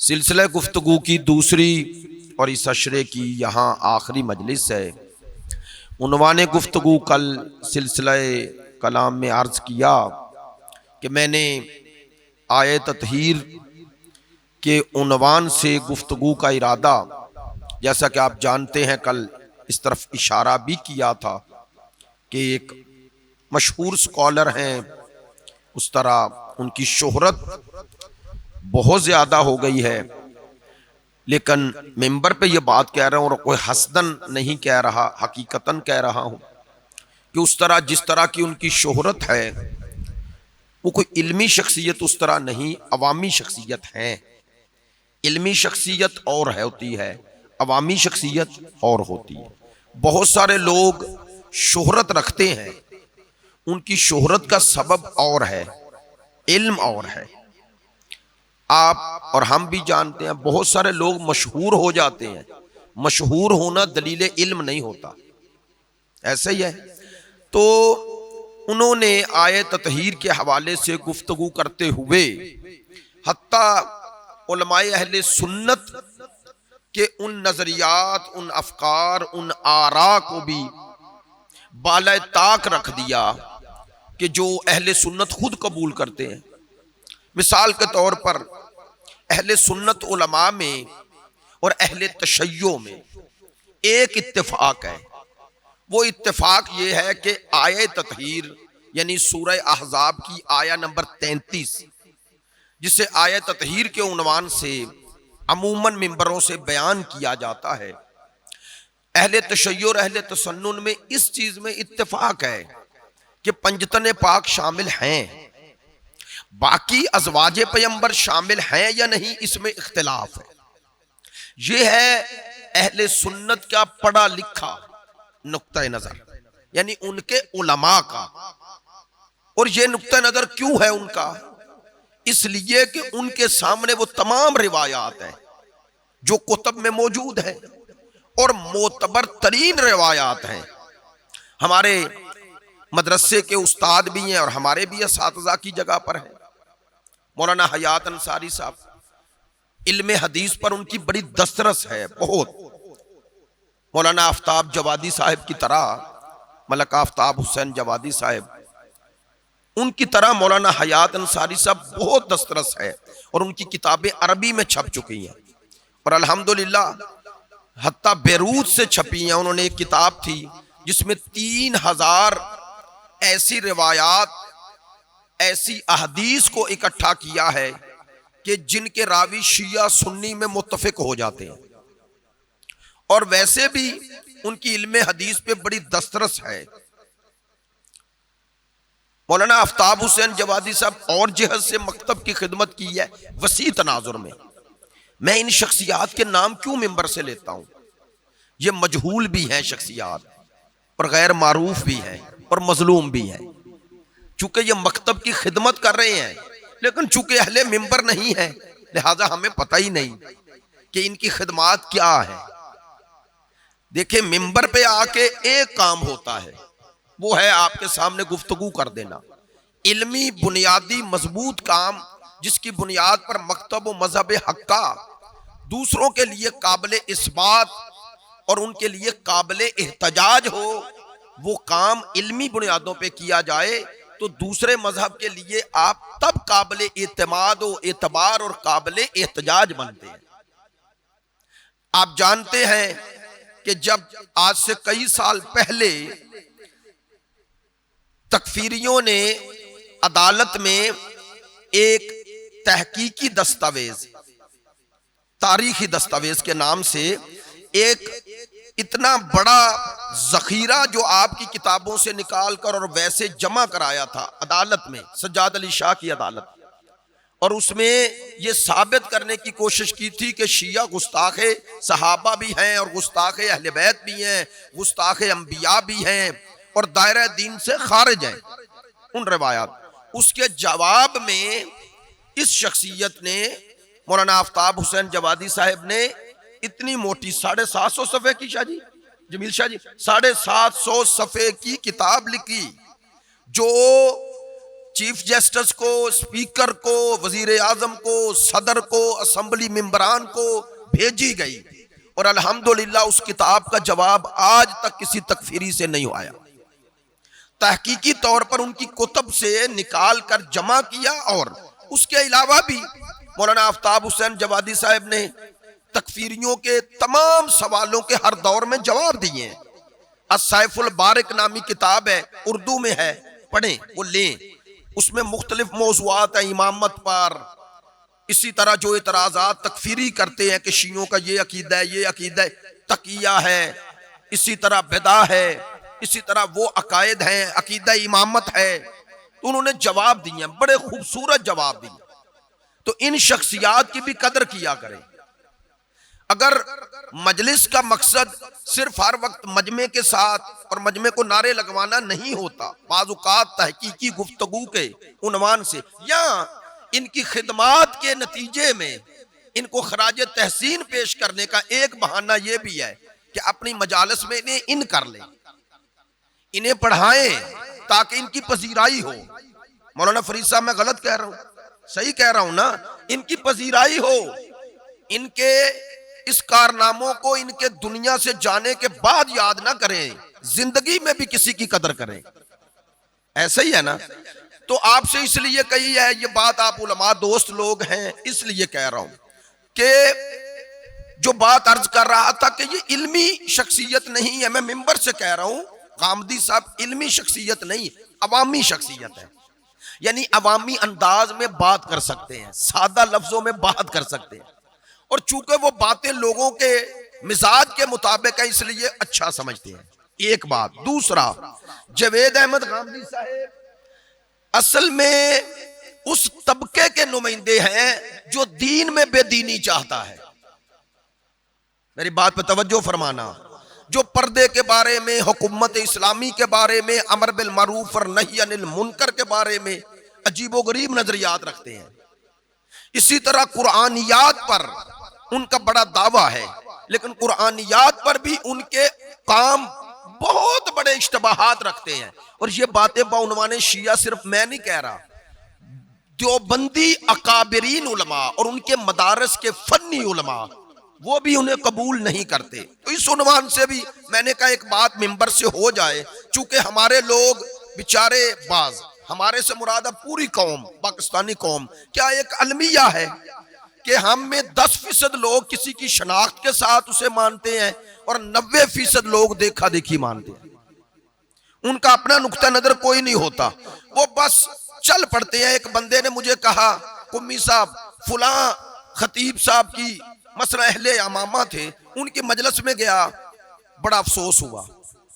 सिलसिला गुफ्तगू की दूसरी और इस अशरे की यहाँ आखिरी मजलिस है। उन्वाने गुफ्तगू कल सिलसिला कलाम में अर्ज किया कि मैंने आय ततहीर के उन्वान से गुफ्तगू का इरादा, जैसा कि आप जानते हैं, कल इस तरफ इशारा भी किया था कि एक मशहूर स्कॉलर हैं, उस तरह उनकी शोहरत बहुत ज़्यादा हो गई है, लेकिन मेंबर पे ये बात कह रहा हूँ और कोई हसदन नहीं कह रहा, हकीकतन कह रहा हूँ कि उस तरह जिस तरह की उनकी शोहरत है वो कोई इल्मी शख्सियत उस तरह नहीं, अवामी शख्सियत है। इल्मी शख्सियत और है होती है, अवामी शख्सियत और होती है। बहुत सारे लोग शोहरत रखते हैं, उनकी शोहरत का सबब और है, इल्म और है। आप और हम भी जानते हैं बहुत सारे लोग मशहूर हो जाते हैं, मशहूर होना दलील इल्म नहीं होता, ऐसे ही है। तो उन्होंने आयत ततहीर के हवाले से गुफ्तगू करते हुए हत्ता उलमाए अहले सुन्नत के उन नजरियात, उन अफकार, उन आरा को भी बाला ताक रख दिया कि जो अहले सुन्नत खुद कबूल करते हैं। मिसाल के तौर पर अहले सुन्नत उलमा में और अहले तशय्यो में एक इत्तेफाक है। वो इत्तेफाक ये है कि आय ततहीर यानी सूरह अहज़ाब की आया नंबर 33, जिसे आय ततहीर के उन्वान से अमूमन मिंबरों से बयान किया जाता है, अहले तशय्यो और अहले तसन्नुन में इस चीज में इत्तेफाक है कि पंजतन पाक शामिल हैं। बाकी अज़वाजे पैगंबर शामिल हैं या नहीं, इसमें इख्तिलाफ है। यह है अहले सुन्नत का पढ़ा लिखा नुक्ता नजर, यानी उनके उलमा का। और यह नुक्ता नजर क्यों है उनका? इसलिए कि उनके सामने वो तमाम रिवायात हैं जो कुतुब में मौजूद है और मोतबर तरीन रिवायात हैं। हमारे मदरसे के उस्ताद भी हैं और हमारे भी असातिज़ा की जगह पर है। मौलाना हयात अंसारी साहब इल्मे हदीस पर उनकी बड़ी दस्तरस है, बहुत। मौलाना आफ्ताब जवादी साहब की तरह, मलक आफ्ताब हुसैन जवादी साहब, उनकी तरह मौलाना हयात अंसारी साहब बहुत दस्तरस है और उनकी किताबें अरबी में छप चुकी हैं और अल्हम्दुलिल्लाह हत्ता बेरूत से छपी हैं। उन्होंने एक किताब थी जिसमें 3000 ऐसी रिवायात, ऐसी अहदीस को इकट्ठा किया है कि जिनके रावी शिया सुन्नी में मुत्तफिक हो जाते हैं। और वैसे भी उनकी इल्मे हदीस पे बड़ी दस्तरस है। मौलाना आफ्ताब हुसैन जवादी साहब और जिहद से मकतब की खिदमत की है वसी तनाजुर में। मैं इन शख्सियात के नाम क्यों मिंबर से लेता हूं? ये मजहूल भी हैं शख्सियात और गैर मारूफ भी हैं और मजलूम भी हैं। चूंकि ये मकतब की खिदमत कर रहे हैं, लेकिन चूंकि अहले मिंबर नहीं है, लिहाजा हमें पता ही नहीं कि इनकी खिदमत क्या है। देखिए, मिंबर पे आके एक काम होता है, वो है आपके सामने गुफ्तगू कर देना। इल्मी बुनियादी मजबूत काम, जिसकी बुनियाद पर मकतब व मजहब हक्का दूसरों के लिए काबिल इस्बात और उनके लिए काबिल एहतजाज हो, वो काम इल्मी बुनियादों पे किया जाए तो दूसरे मजहब के लिए आप तब काबिल एतमाद व एतबार और काबिल एहतजाज बनते हैं। आप जानते हैं कि जब आज से कई साल पहले तकफीरियों ने अदालत में एक तहकीकी दस्तावेज, तारीखी दस्तावेज के नाम से एक इतना बड़ा जखीरा जो आपकी किताबों से निकाल कर और वैसे जमा कराया था अदालत में, सज्जाद अली शाह की अदालत, और उसमें ये साबित करने की कोशिश की थी कि शिया गुस्ताखे सहाबा भी हैं और गुस्ताखे अहले बैत भी हैं, गुस्ताखे अंबिया भी हैं और दायरा दीन से खारिज हैं उन रिवायात। उसके जवाब में इस शख्सियत ने, मौलाना आफ्ताब हुसैन जवादी साहब ने, इतनी मोटी 750 सफ़े की, शाह जी, जमील शाह जी, 750 सफ़े की किताब लिखी जो चीफ जस्टिस को, स्पीकर को, वजीर आजम को, सदर को, असम्बली मेंबरान को भेजी गई और अल्हम्दुलिल्लाह उस किताब का जवाब आज तक किसी तकफीरी से नहीं आया। तहकीकी तौर पर उनकी कुतुब से निकाल कर जमा किया और उसके अलावा भी मौलाना आफ्ताब हुसैन जवादी साहब ने तकफीरियों के तमाम सवालों के हर दौर में जवाब दिए हैं। अस्सैफुल बारिक नामी किताब है, उर्दू में है, पढ़ें, वो लें। उसमें मुख्तलिफ मौज़ूआत है इमामत पर। इसी तरह जो इतराज़ात तकफीरी करते हैं कि शियों का ये अकीदा है, ये अकीदा तकिया है, इसी तरह बिदा है, इसी तरह वो अकायद हैं, अकीदा इमामत है, तो उन्होंने जवाब दिए, बड़े खूबसूरत जवाब दिए। तो इन शख्सियात की भी कदर किया करें। अगर मजलिस का मकसद सिर्फ हर वक्त मजमे के साथ और मजमे को नारे लगवाना नहीं होता, बाज़-औक़ात तहकीकी गुफ्तगू के उन्वान से या इनकी खिदमात के नतीजे में इनको खराज तहसीन पेश करने का एक बहाना यह भी है कि अपनी मजालिस में इन्हें इन कर लें, इन्हें पढ़ाएं ताकि इनकी पजीराई हो। मौलाना फरीद साहब मैं गलत कह रहा हूं? सही कह रहा हूं ना? इनकी पजीराई हो, इनके इस कारनामों को इनके दुनिया से जाने के बाद याद ना करें, जिंदगी में भी किसी की कदर करें। ऐसा ही है ना? तो आपसे इसलिए कही है ये बात, आप उलमा दोस्त लोग हैं इसलिए कह रहा हूं कि जो बात अर्ज कर रहा था कि ये इल्मी शख्सियत नहीं है, मैं मिंबर से कह रहा हूं गामदी साहब, इल्मी शख्सियत नहीं, अवामी शख्सियत है। यानी अवामी अंदाज में बात कर सकते हैं, सादा लफ्जों में बात कर सकते हैं, और चूंकि वो बातें लोगों के मिजाज के मुताबिक है इसलिए अच्छा समझते हैं। एक बात। दूसरा, जवेद अहमद गामदी साहब असल में उस तबके के नुमाइंदे हैं जो दीन में बेदीनी चाहता है। मेरी बात पे तवज्जो फरमाना। जो पर्दे के बारे में, हुकूमत इस्लामी के बारे में, अमर बिल मरूफ और नही अनिल मुनकर के बारे में अजीबोगरीब नजरियात रखते हैं। इसी तरह कुरानियात पर उनका बड़ा दावा है, लेकिन कुरानियात पर भी उनके काम बहुत बड़े इश्तबाहात रखते हैं। और ये बातें बाउनवाने शिया सिर्फ मैं नहीं कह रहा, देवबंदी अकाबिरीन उलमा और उनके मदारस के फन्नी उलमा वो भी उन्हें कबूल नहीं करते। तो इस उन्वान से भी मैंने कहा एक बात मिंबर से हो जाए, चूंकि हमारे लोग बेचारे बाज, हमारे से मुराद पूरी कौम, पाकिस्तानी कौम, क्या एक अलमिया है कि हम में 10% लोग किसी की शनाख्त के साथ उसे मानते हैं और 90% लोग देखा देखी मानते हैं। उनका अपना नुक्ता नजर कोई नहीं होता, वो बस चल पड़ते हैं। एक बंदे ने मुझे कहा, कुम्मी साहब फुला खतीब साहब की मसला अहले अमामा थे, उनकी मजलिस में गया, बड़ा अफसोस हुआ।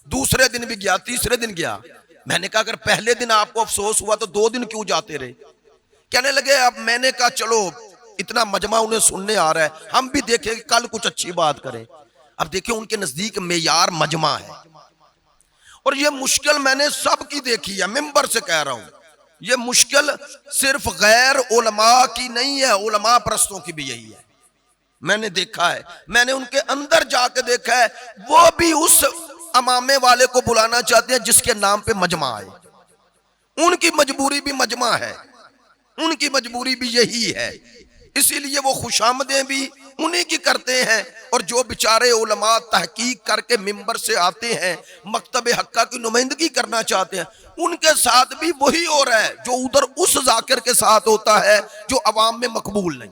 दूसरे दिन भी गया, तीसरे दिन गया। मैंने कहा अगर पहले दिन आपको अफसोस हुआ तो 2 दिन क्यों जाते रहे? कहने लगे अब मैंने कहा चलो इतना मजमा उन्हें सुनने आ रहा है, हम भी देखें कल कुछ अच्छी बात करें। अब देखिए उनके नजदीक मेयार मजमा है, और ये मुश्किल मैंने सबकी देखी है, मिंबर से कह रहा हूं, ये मुश्किल सिर्फ गैर उलमा की नहीं है, उलमा परस्तों की भी यही है। मैंने देखा है, मैंने उनके अंदर जाके देखा है, वो भी उस अमामे वाले को बुलाना चाहते हैं जिसके नाम पे मजमा आए। उनकी मजबूरी भी मजमा है, उनकी मजबूरी भी यही है, इसीलिए वो खुशामदें भी उन्हीं की करते हैं। और जो बेचारे उलमा तहकीक करके मिंबर से आते हैं, मकतब हक्का की नुमाइंदगी करना चाहते हैं, उनके साथ भी वही हो रहा है जो उधर उस जाकिर के साथ होता है जो अवाम में मकबूल नहीं।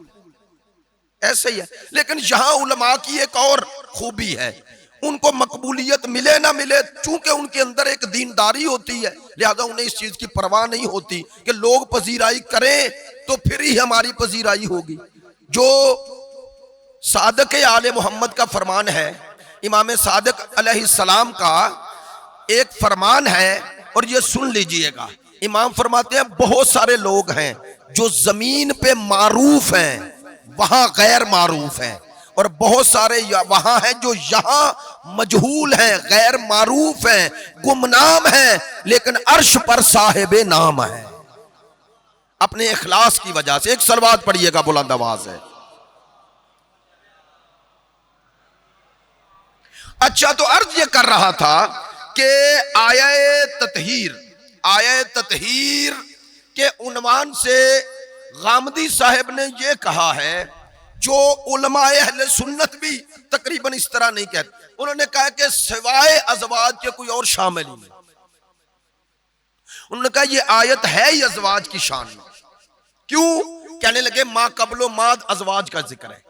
ऐसे ही है। लेकिन यहां उलमा की एक और खूबी है, उनको मकबूलियत मिले ना मिले, चूंकि उनके अंदर एक दीनदारी होती है, लिहाजा उन्हें इस चीज की परवाह नहीं होती कि लोग पजीराई करें तो फिर ही हमारी पजीराई होगी। जो सादक आले मोहम्मद का फरमान है, इमाम सादक अलैहिस्सलाम का एक फरमान है, और ये सुन लीजिएगा। इमाम फरमाते हैं बहुत सारे लोग हैं जो जमीन पे मारूफ हैं, वहां गैर मारूफ हैं, और बहुत सारे वहां हैं जो यहां मजहूल हैं, गैर मारूफ हैं, गुमनाम हैं, लेकिन अर्श पर साहिबे नाम है। अपने इखलास की वजह से। एक सलवात पढ़िएगा बुलंद आवाज है। अच्छा, तो अर्ज ये कर रहा था कि आया ततहीर के उन्वान से गामदी साहब ने यह कहा है, जो उलमाए अहले सुन्नत भी तकरीबन इस तरह नहीं कहते। उन्होंने कहा कि सिवाय अज़वाज के कोई और शामिल ही नहीं। उन्होंने कहा यह आयत है ही अज़वाज की शान में। क्यों? कहने लगे मा कबलो माद अज़वाज का जिक्र है,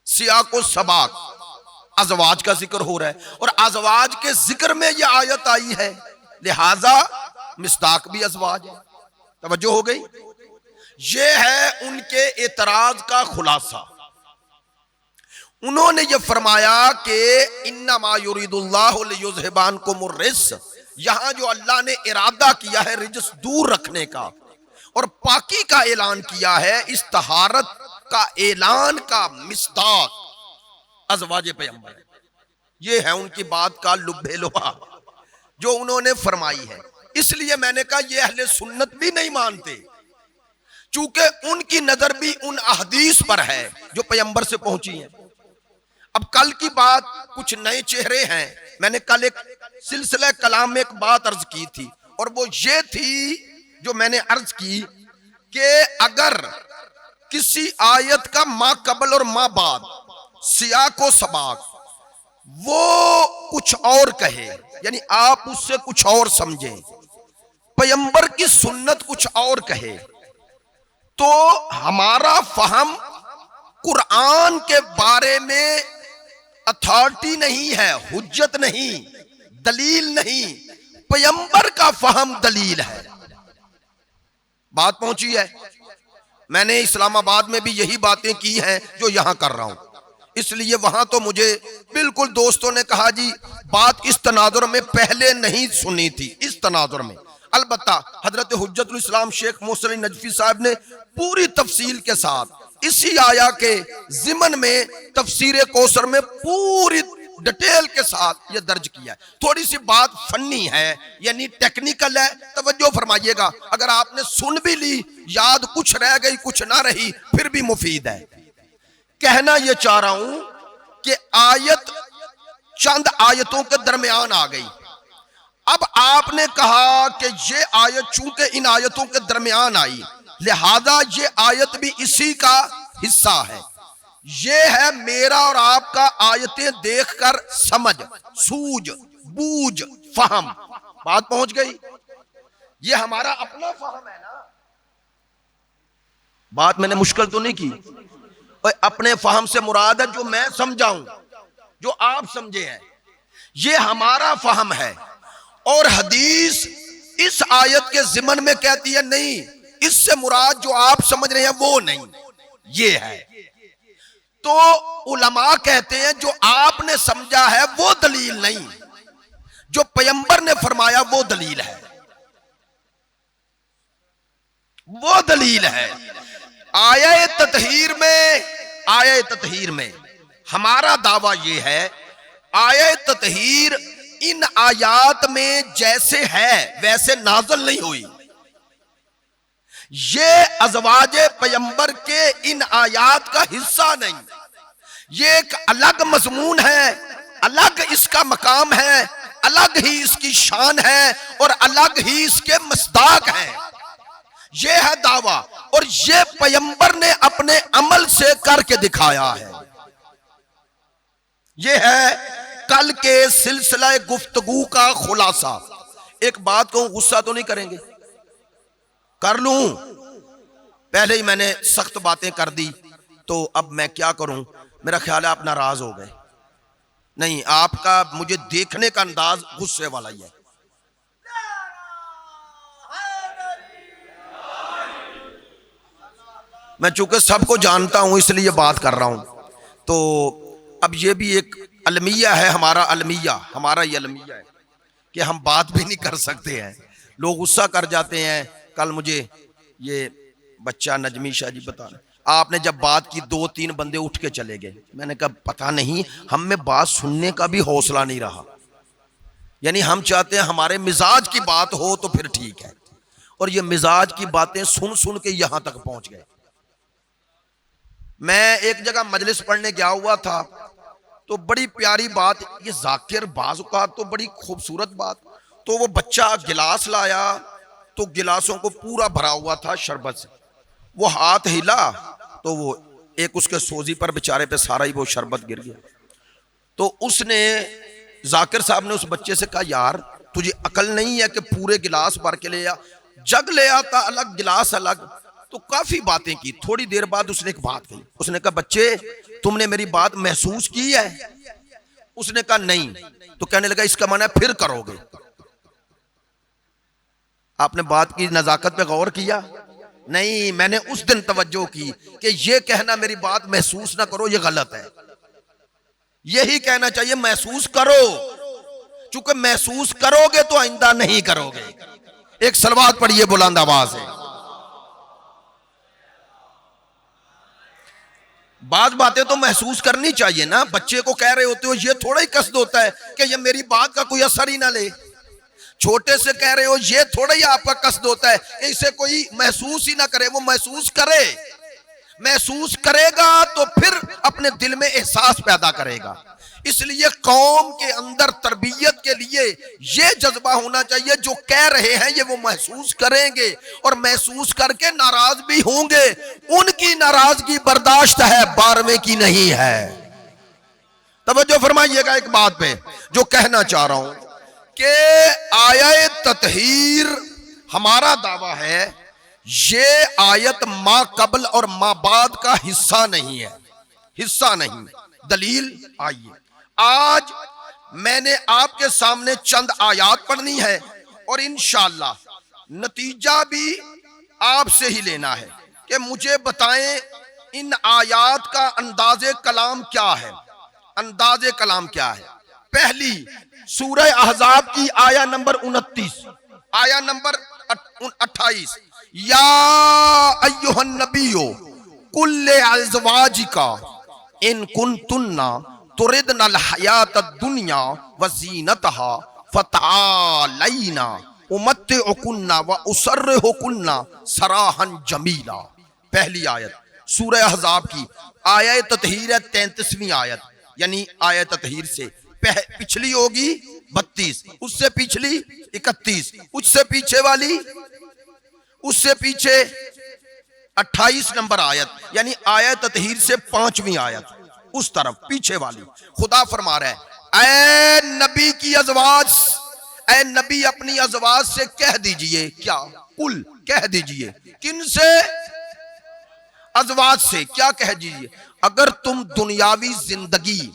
सियाको सबाक अज़वाज का जिक्र हो रहा है और अज़वाज के जिक्र में यह आयत आई है, लिहाजा मिस्ताक भी अज़वाज है। तवज्जो हो गई? ये है उनके एतराज का खुलासा। उन्होंने ये फरमाया कि इन्नमा युरिदुल्लाहु लियुज़हिबानकुमुर रिज्स, यहां जो अल्लाह ने इरादा किया है रिज्स दूर रखने का और पाकी का ऐलान किया है, इस तहारत का ऐलान का मिस्दाक अज़वाज पैगंबर है। ये है उनकी बात का लुब्बे लोहा जो उन्होंने फरमाई है। इसलिए मैंने कहा ये अहले सुन्नत भी नहीं मानते, चूंकि उनकी नजर भी उन अहदीस पर है जो पैगंबर से पहुंची है। अब कल की बात, कुछ नए चेहरे हैं। मैंने कल एक सिलसिला कलाम में एक बात अर्ज की थी और वो ये थी जो मैंने अर्ज की कि अगर किसी आयत का मा कबल और मा बाद सियाको सबाक वो कुछ और कहे, यानी आप उससे कुछ और समझें, पैगंबर की सुन्नत कुछ और कहे, तो हमारा फहम कुरान के बारे में अथॉरिटी नहीं है, हुज्जत नहीं, दलील नहीं, पैगंबर का फहम दलील है। बात पहुंची है? मैंने इस्लामाबाद में भी यही बातें की हैं जो यहां कर रहा हूं, इसलिए वहां तो मुझे बिल्कुल दोस्तों ने कहा जी बात इस तनाजुर में पहले नहीं सुनी थी। इस तनाजुर में अलबत्ता हजरत हुज्जतुल इस्लाम शेख मोहसिन अली नजफी साहब ने पूरी तफसील के साथ इसी आया के जिमन में तफसीर कौसर में पूरी डिटेल के साथ यह दर्ज किया है। थोड़ी सी बात फन्नी है, यानी टेक्निकल है, तवज्जो फरमाइएगा। अगर आपने सुन भी ली, याद कुछ रह गई कुछ ना रही, फिर भी मुफीद है। कहना यह चाह रहा हूं कि आयत चंद आयतों के दरमियान आ गई। अब आपने कहा कि ये आयत चूंकि इन आयतों के दरमियान आई, लिहाजा ये आयत भी इसी का हिस्सा है। ये है मेरा और आपका आयतें देखकर समझ, सूझ, बूझ, फहम। बात पहुंच गई? ये हमारा अपना फहम है ना। बात मैंने मुश्किल तो नहीं की। अपने फहम से मुराद है जो मैं समझाऊं, जो आप समझे हैं, ये हमारा फहम है। और हदीस इस आयत के जिमन में कहती है नहीं, इससे मुराद जो आप समझ रहे हैं वो नहीं, ये है। तो उलमा कहते हैं जो आपने समझा है वो दलील नहीं, जो पैगंबर ने फरमाया वो दलील है, वो दलील है। आयत ततहीर में हमारा दावा यह है, आयत ततहीर इन आयात में जैसे है वैसे नाज़िल नहीं हुई। ये अज़वाजे पैगंबर के इन आयात का हिस्सा नहीं, ये एक अलग मज़मून है, अलग इसका मकाम है, अलग ही इसकी शान है और अलग ही इसके मस्दाक है। ये है दावा और ये पैगंबर ने अपने अमल से करके दिखाया है। ये है कल के सिलसिला गुफ्तगू का खुलासा। एक बात कहूं, गुस्सा तो नहीं करेंगे? कर लूं? पहले ही मैंने सख्त बातें कर दी, तो अब मैं क्या करूं? मेरा ख्याल है आप नाराज हो गए। नहीं, आपका मुझे देखने का अंदाज गुस्से वाला ही है। मैं चूंकि सबको जानता हूं इसलिए बात कर रहा हूं। तो अब ये भी एक अलमिया है, हमारा अलमिया, हमारा ये अलमिया है कि हम बात भी नहीं कर सकते हैं, लोग गुस्सा कर जाते हैं। कल मुझे ये बच्चा नजमी शाह जी बता रहे, आपने जब बात की 2-3 बंदे उठ के चले गए। मैंने कहा पता नहीं, हम में बात सुनने का भी हौसला नहीं रहा। यानी हम चाहते हैं हमारे मिजाज की बात हो तो फिर ठीक है, और ये मिजाज की बातें सुन सुन के यहां तक पहुंच गए। मैं एक जगह मजलिस पढ़ने गया हुआ था, तो बड़ी प्यारी बात, ये जाकिर बाज़ औक़ात तो बड़ी खूबसूरत बात, तो वो बच्चा गिलास लाया तो गिलासों को पूरा भरा हुआ था शरबत से। वो हाथ हिला तो वो एक उसके सोजी पर बेचारे पे सारा ही वो शरबत गिर गया। तो उसने, जाकिर साहब ने उस बच्चे से कहा, यार तुझे अकल नहीं है कि पूरे गिलास भर के ले आ, जग ले आता अलग, गिलास अलग। तो काफी बातें की। थोड़ी देर बाद उसने एक बात कही। उसने कहा, बच्चे तुमने मेरी बात महसूस की है? उसने कहा नहीं। तो कहने लगा, इसका माना फिर करोगे? आपने बात की नजाकत पे गौर किया? नहीं, मैंने उस दिन तवज्जो की कि ये कहना मेरी बात महसूस ना करो, ये गलत है। यही कहना चाहिए महसूस करो, चूंकि महसूस करोगे तो आइंदा नहीं करोगे। एक सलवात पढ़िए बुलंद आवाज है। बात बातें तो महसूस करनी चाहिए ना। बच्चे को कह रहे होते हो, ये थोड़ा ही कसद होता है कि ये मेरी बात का कोई असर ही ना ले। छोटे से कह रहे हो, ये थोड़ा ही आपका कसद होता है कि इसे कोई महसूस ही ना करे। वो महसूस करे, महसूस करेगा तो फिर अपने दिल में एहसास पैदा करेगा। इसलिए कौम के अंदर तरबियत के लिए ये जज्बा होना चाहिए, जो कह रहे हैं ये वो महसूस करेंगे और महसूस करके नाराज भी होंगे। उनकी नाराजगी बर्दाश्त है, 12वें की नहीं है। तवज्जो फरमाइएगा एक बात पे जो कहना चाह रहा हूं कि आयत ततहीर, हमारा दावा है ये आयत मा कबल और मा बाद का हिस्सा नहीं है, हिस्सा नहीं। दलील आइए, आज मैंने आपके सामने चंद आयात पढ़नी है और इंशाअल्लाह नतीजा भी आपसे ही लेना है कि मुझे बताएं इन आयात का अंदाजे कलाम क्या है। अंदाजे कलाम क्या है? पहली सूरह अहज़ाब की आया नंबर 29, आया नंबर 28, या अय्युहन नबियो कुल्ले अज़वाजिका इन कुंतुन्ना तुरिदनल हयातद दुनिया व ज़ीनतहा फतआलैना उमत्तिउकुन्ना व उसर्रिहुकुन्ना सराहन जमीला। पहली आयत सूरह अहज़ाब की आयत ततहीर है 33वीं आयत, यानी आयत ततहीर से पिछली होगी 32, उससे पिछली 31, उससे पीछे वाली, उससे पीछे 28 नंबर आयत, यानी आयत ततहीर से 5वीं आयत उस तरफ पीछे वाली। खुदा फरमा रहा है, ऐ नबी की अज़वाज, ऐ नबी अपनी अज़वाज से कह दीजिए। क्या? कुल कह दीजिए। किन से? अज़वाज से। क्या कह दीजिए? अगर तुम दुनियावी जिंदगी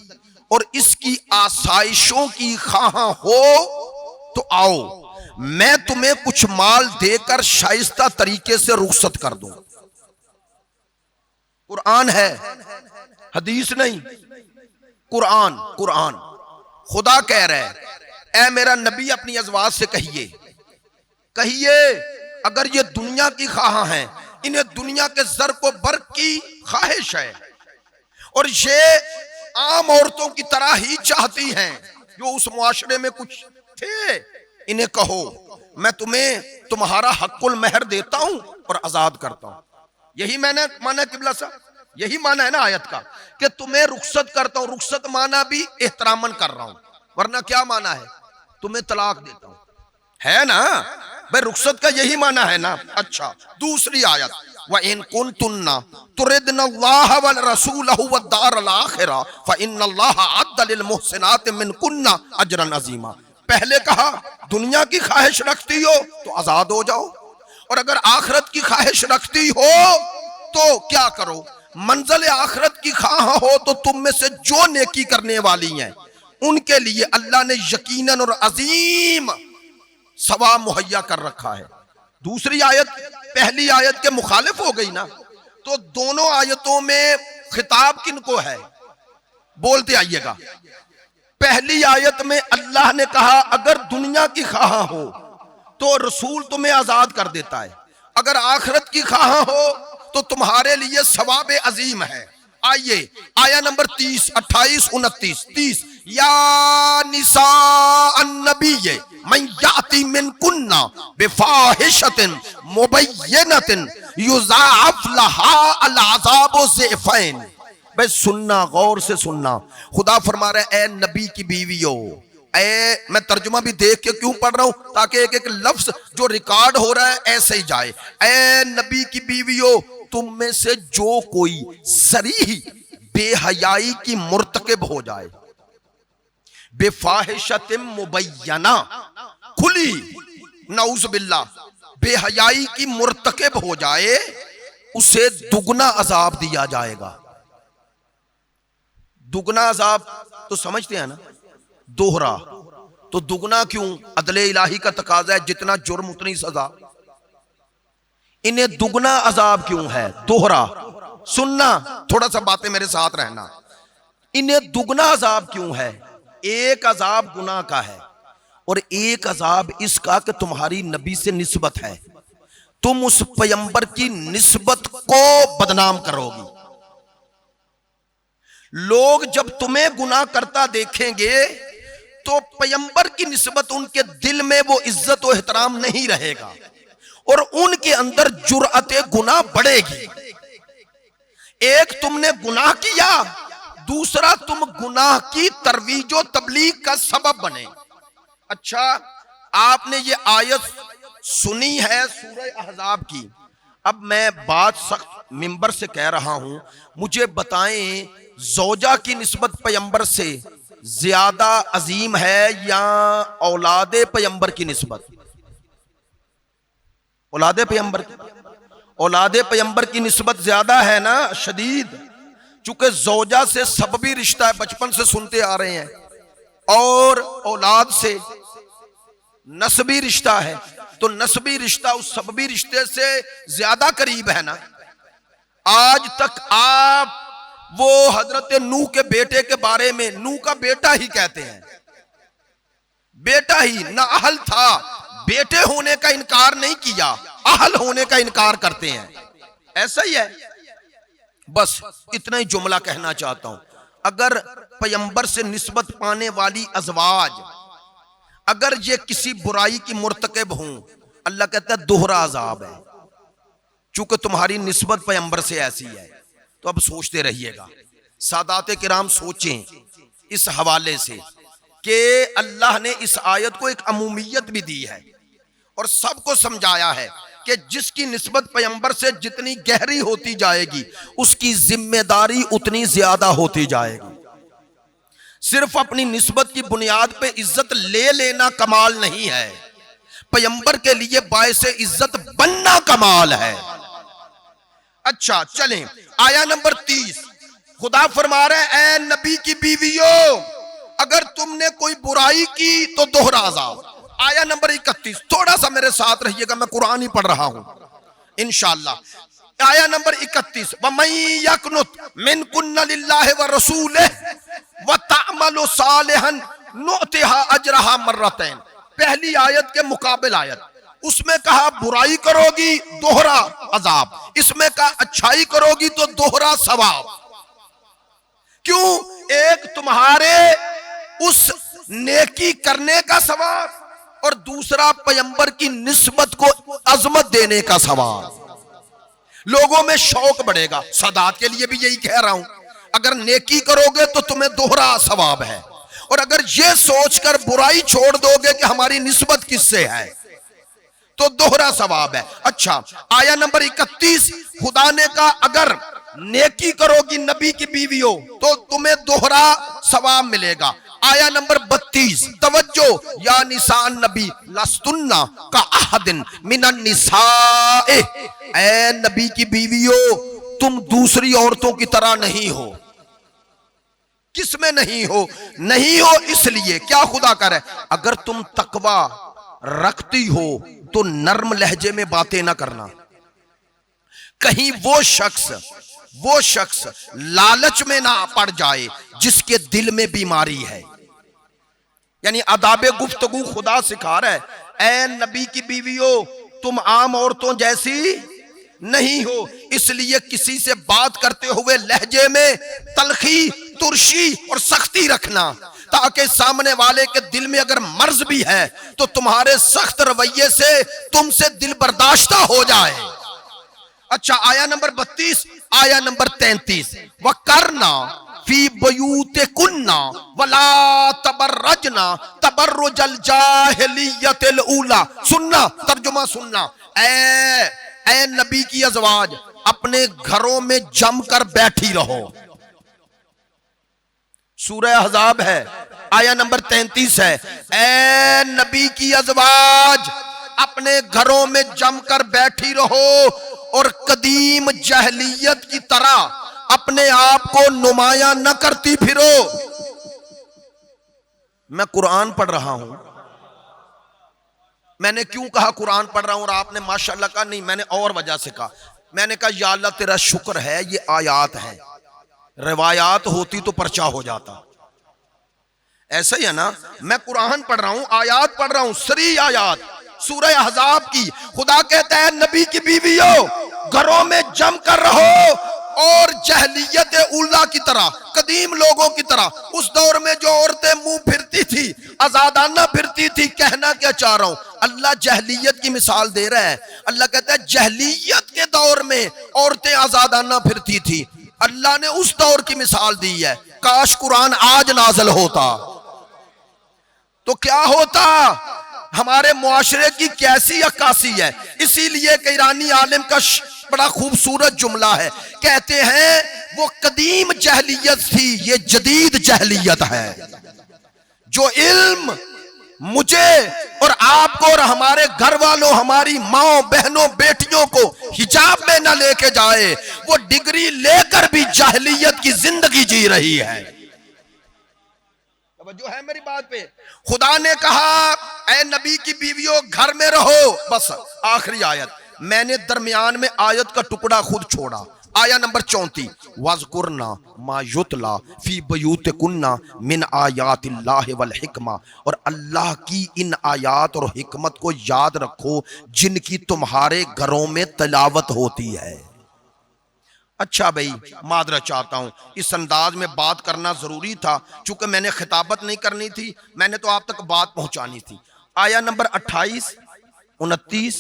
और इसकी आसाइशों की ख्वाहां हो तो आओ, मैं तुम्हें कुछ माल देकर शाइस्ता तरीके से रुखसत कर दूं। कुरान है, हदीस नहीं, कुरान। कुरान खुदा कह रहा है, ऐ मेरा नबी अपनी अज़वाज से कहिए, कहिए अगर ये दुनिया की ख्वाहां हैं, इन्हें दुनिया के जर को बर्क की ख्वाहिश है और ये आम औरतों की तरह ही चाहती हैं जो उस मुआशरे में कुछ थे, इन्हें कहो मैं तुम्हें तुम्हारा हक्कुल महर देता हूं और आजाद करता हूं। यही मैंने माना किबला साहब, यही माना है ना आयत का कि तुम्हें रुखसत करता हूं। रुखसत माना भी एहतरामन कर रहा हूं, वरना क्या माना है? तुम्हें तलाक देता हूं, है ना भाई? रुखसत का यही माना है ना। अच्छा, दूसरी आयत, व इन कुंतुन्ना तुरिदनल्लाह वल रसूलहु वद्दारल आखिरा फइन्नल्लाह अद्द लिल मुहसिनात मिनकुन्ना अजरन अजीमा। पहले कहा दुनिया की ख्वाहिश रखती हो तो आजाद हो जाओ, और अगर आखिरत की ख्वाहिश रखती हो तो क्या करो? मंजिल आखिरत की ख्वाह हो तो तुम में से जो नेकी करने वाली हैं उनके लिए अल्लाह ने यकीनन और अजीम सवाब मुहैया कर रखा है। दूसरी आयत पहली आयत के मुखालिफ हो गई ना, तो दोनों आयतों में खिताब किनको है? बोलते आइएगा। पहली आयत में अल्लाह ने कहा अगर दुनिया की ख्वाह हो तो रसूल तुम्हें आजाद कर देता है, अगर आखिरत की ख्वाह हो तो तुम्हारे लिए सवाब अजीम है। आइए आया नंबर 30, 28, 29, 30, या निसा अन्नबी मन याति मिनकुन्ना बिफाहिशतिन मुबय्यनतिन युज़ाअफ लहा अलअज़ाबु ज़िफ़ैन। बस सुनना, गौर से सुनना। खुदा फरमा रहा है, ए नबी की बीवियों, मैं तर्जुमा भी देख के क्यों पढ़ रहा हूं, ताकि एक एक लफ्ज जो रिकॉर्ड हो रहा है ऐसे ही जाए। ऐ नबी की बीवियों, तुम में से जो कोई सरीह बेहयाई की मुर्तकिब हो जाए, बेफाहिशतिन मुबय्यना, खुली नऊज़ बिल्लाह, बेहयाई की मुर्तकिब हो जाए, उसे दुगना अजाब दिया जाएगा। दुगना अजाब तो समझते हैं ना, दोहरा। तो दुगना क्यों? अदले इलाही का तकाजा है, जितना जुर्म उतनी सजा। इन्हें दुगना अजाब क्यों है? दोहरा। सुनना, थोड़ा सा बातें मेरे साथ रहना। इन्हें दुगना अजाब क्यों है? एक अजाब गुनाह का है और एक अजाब इसका कि तुम्हारी नबी से निस्बत है, तुम उस पैगंबर की निस्बत को बदनाम करोगी। लोग जब तुम्हें गुनाह करता देखेंगे तो पैगंबर की निस्बत उनके दिल में वो इज्जत और एहतराम नहीं रहेगा और उनके अंदर जुर्अते गुनाह बढ़ेगी। एक तुमने गुनाह किया, दूसरा तुम गुनाह की तरवीज और तबलीग का सबब बने। अच्छा, आपने ये आयत सुनी है सूरह अहज़ाब की। अब मैं बात सख्त मिंबर से कह रहा हूं, मुझे बताएं ज़ौजा की निस्बत पैगंबर से ज्यादा अजीम है या औलादे पैगंबर की निस्बत? औलादे पैगंबर की निस्बत ज्यादा है ना, शदीद। चूंकि ज़ौजा से सबबी रिश्ता है, बचपन से सुनते आ रहे हैं, और औलाद से नस्बी रिश्ता है, तो नस्बी रिश्ता उस सबबी रिश्ते से ज्यादा करीब है ना। आज तक आप वो हजरत नूह के बेटे के बारे में नूह का बेटा ही कहते हैं, बेटा ही ना, अहल था, बेटे होने का इनकार नहीं किया, अहल होने का इनकार करते हैं। ऐसा ही है। बस इतना ही जुमला कहना चाहता हूं। अगर पैगंबर से निस्बत पाने वाली अज़वाज अगर ये किसी बुराई की मुर्तकिब हों, अल्लाह कहता है दोहरा अजाब है, चूंकि तुम्हारी निस्बत पैगंबर से ऐसी है। तो अब सोचते रहिएगा, सादाते किराम सोचें इस हवाले से कि अल्लाह ने इस आयत को एक अमूमियत भी दी है और सबको समझाया है कि जिसकी निस्बत पैगंबर से जितनी गहरी होती जाएगी उसकी जिम्मेदारी उतनी ज्यादा होती जाएगी। सिर्फ अपनी निस्बत की बुनियाद पे इज्जत ले लेना कमाल नहीं है, पैगंबर के लिए बायसे इज्जत बनना कमाल है। अच्छा चलें, आया नंबर 30, खुदा फरमा रहे हैं ऐ नबी की बीवियों, अगर तुमने कोई बुराई की तो दोहरा अज़ाब। आया नंबर 31, थोड़ा सा मेरे साथ रहिएगा, मैं कुरान ही पढ़ रहा हूं इंशाअल्लाह। आया नंबर 31, वमन यक़नुत मिनकुन्न लिल्लाहि व रसूलिहि व तअमलु सालिहन नुअतिहा अजरहा मर्रतैन। पहली आयत के मुकाबिल आयत, उसमें कहा बुराई करोगी दोहरा अजाब, इसमें कहा अच्छाई करोगी तो दोहरा सवाब। क्यों? एक तुम्हारे उस नेकी करने का सवाब और दूसरा पैगंबर की निस्बत को अजमत देने का सवाब। लोगों में शौक बढ़ेगा। सदात के लिए भी यही कह रहा हूं, अगर नेकी करोगे तो तुम्हें दोहरा सवाब है, और अगर ये सोचकर बुराई छोड़ दोगे कि हमारी निस्बत किससे है तो दोहरा सवाब है। अच्छा, आया नंबर 31, खुदा ने कहा अगर नेकी करोगी नबी की बीवियों तो तुम्हें दोहरा सवाब मिलेगा। आया नंबर 32, तवज्जो, या निसान नबी लस्तुन्ना का अहदिन मिनन निसाए, ऐ नबी की बीवियों तुम दूसरी औरतों की तरह नहीं हो। किसमें नहीं हो? नहीं हो इसलिए क्या खुदा करे, अगर तुम तकवा रखती हो तो नर्म लहजे में बातें ना करना, कहीं वो शख्स लालच में ना पड़ जाए जिसके दिल में बीमारी है। यानी अदाबे गुफ्तगू खुदा सिखा रहा है, ऐ नबी की बीवियों तुम आम औरतों जैसी नहीं हो, इसलिए किसी से बात करते हुए लहजे में तलखी, तुरशी और सख्ती रखना, ताकि सामने वाले के दिल में अगर मर्ज भी है तो तुम्हारे सख्त रवैये से तुमसे दिल बर्दाश्ता हो जाए। अच्छा, आया नंबर 32, आया नंबर 33, वह करना फी बयूतिकुन्ना वला तबर्रजना तबर्रुजल जाहिलियतिल ऊला। सुनना, तर्जुमा सुनना। ऐ नबी की अज़वाज, अपने घरों में जमकर बैठी रहो। सूरह अहज़ाब है, आया नंबर 33 है। ऐ नबी की अज़वाज, अपने घरों में जमकर बैठी रहो और कदीम जहलियत की तरह अपने आप को नुमाया न करती फिरो। मैं कुरान पढ़ रहा हूं। मैंने क्यों कहा कुरान पढ़ रहा हूं और आपने माशाअल्लाह कहा? नहीं, मैंने और वजह से कहा। मैंने कहा या अल्लाह तेरा शुक्र है ये आयात है, रिवायात होती तो पर्चा हो जाता। ऐसा ही है ना, मैं कुरान पढ़ रहा हूं, आयात पढ़ रहा हूं, सरी आयात सूरह अहज़ाब की। खुदा कहता है नबी की बीवियों घरों में जम कर रहो और जहलियत उल्ला की तरह, कदीम लोगों की तरह, उस दौर में जो औरतें मुंह फिरती थी, आजादाना फिरती थी। कहना क्या चाह रहा हूं, अल्लाह जहलियत की मिसाल दे रहा है। अल्लाह कहता है जहलियत के दौर में औरतें आजादाना फिरती थी, अल्लाह ने उस दौर की मिसाल दी है। काश कुरान आज नाज़िल होता तो क्या होता, हमारे मुआशरे की कैसी अक्कासी है। इसीलिए कि ईरानी आलिम का बड़ा खूबसूरत जुमला है, कहते हैं वो कदीम जहलियत थी, ये जदीद जहलियत है। जो इल्म मुझे और आपको और हमारे घर वालों, हमारी माओ बहनों बेटियों को हिजाब में न लेके जाए, वो डिग्री लेकर भी जहलियत की जिंदगी जी रही है। जो है मेरी बात पे, खुदा ने कहा ऐ नबी की बीवियों घर में रहो, बस आखिरी आयत। मैंने दरमियान में आयत का टुकड़ा खुद छोड़ा। आया नंबर 34, वज़कुरना मा युतला फी बयूतिकुन्ना मिन आयातिल्लाहि वल हिकमा, और अल्लाह की इन आयात और हिकमत को याद रखो जिनकी तुम्हारे घरों में तिलावत होती है। अच्छा भाई, मादरत चाहता हूं, इस अंदाज में बात करना जरूरी था, चूंकि मैंने खिताबत नहीं करनी थी, मैंने तो आप तक बात पहुंचानी थी। आया नंबर 28, 29,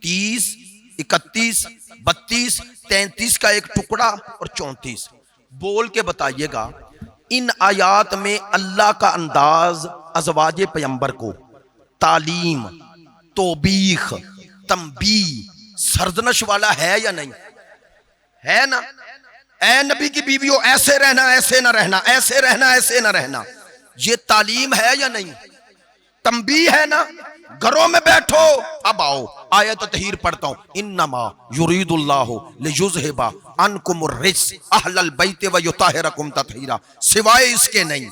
30, 31, 32, 33 का एक टुकड़ा और 34 बोल के बताइएगा। इन आयात में अल्लाह का अंदाज अज़वाजे पैगंबर को तालीम, तौबीख, तंबी, सरजनश वाला है या नहीं? है ना? ऐ नबी की बीवियों ऐसे रहना, ऐसे ना रहना, ऐसे रहना, ऐसे ना रहना, ये तालीम है या नहीं? तंबी है ना? घरों में बैठो। अब आओ आयत तहीर पढ़ता हूं। इन्नमा युरीदुल्लाहु लियुज़हिबा अन्कुमुर रिज्स अहलल बैत व युताहिरकुम तत्हीरा। सिवाय इसके नहीं,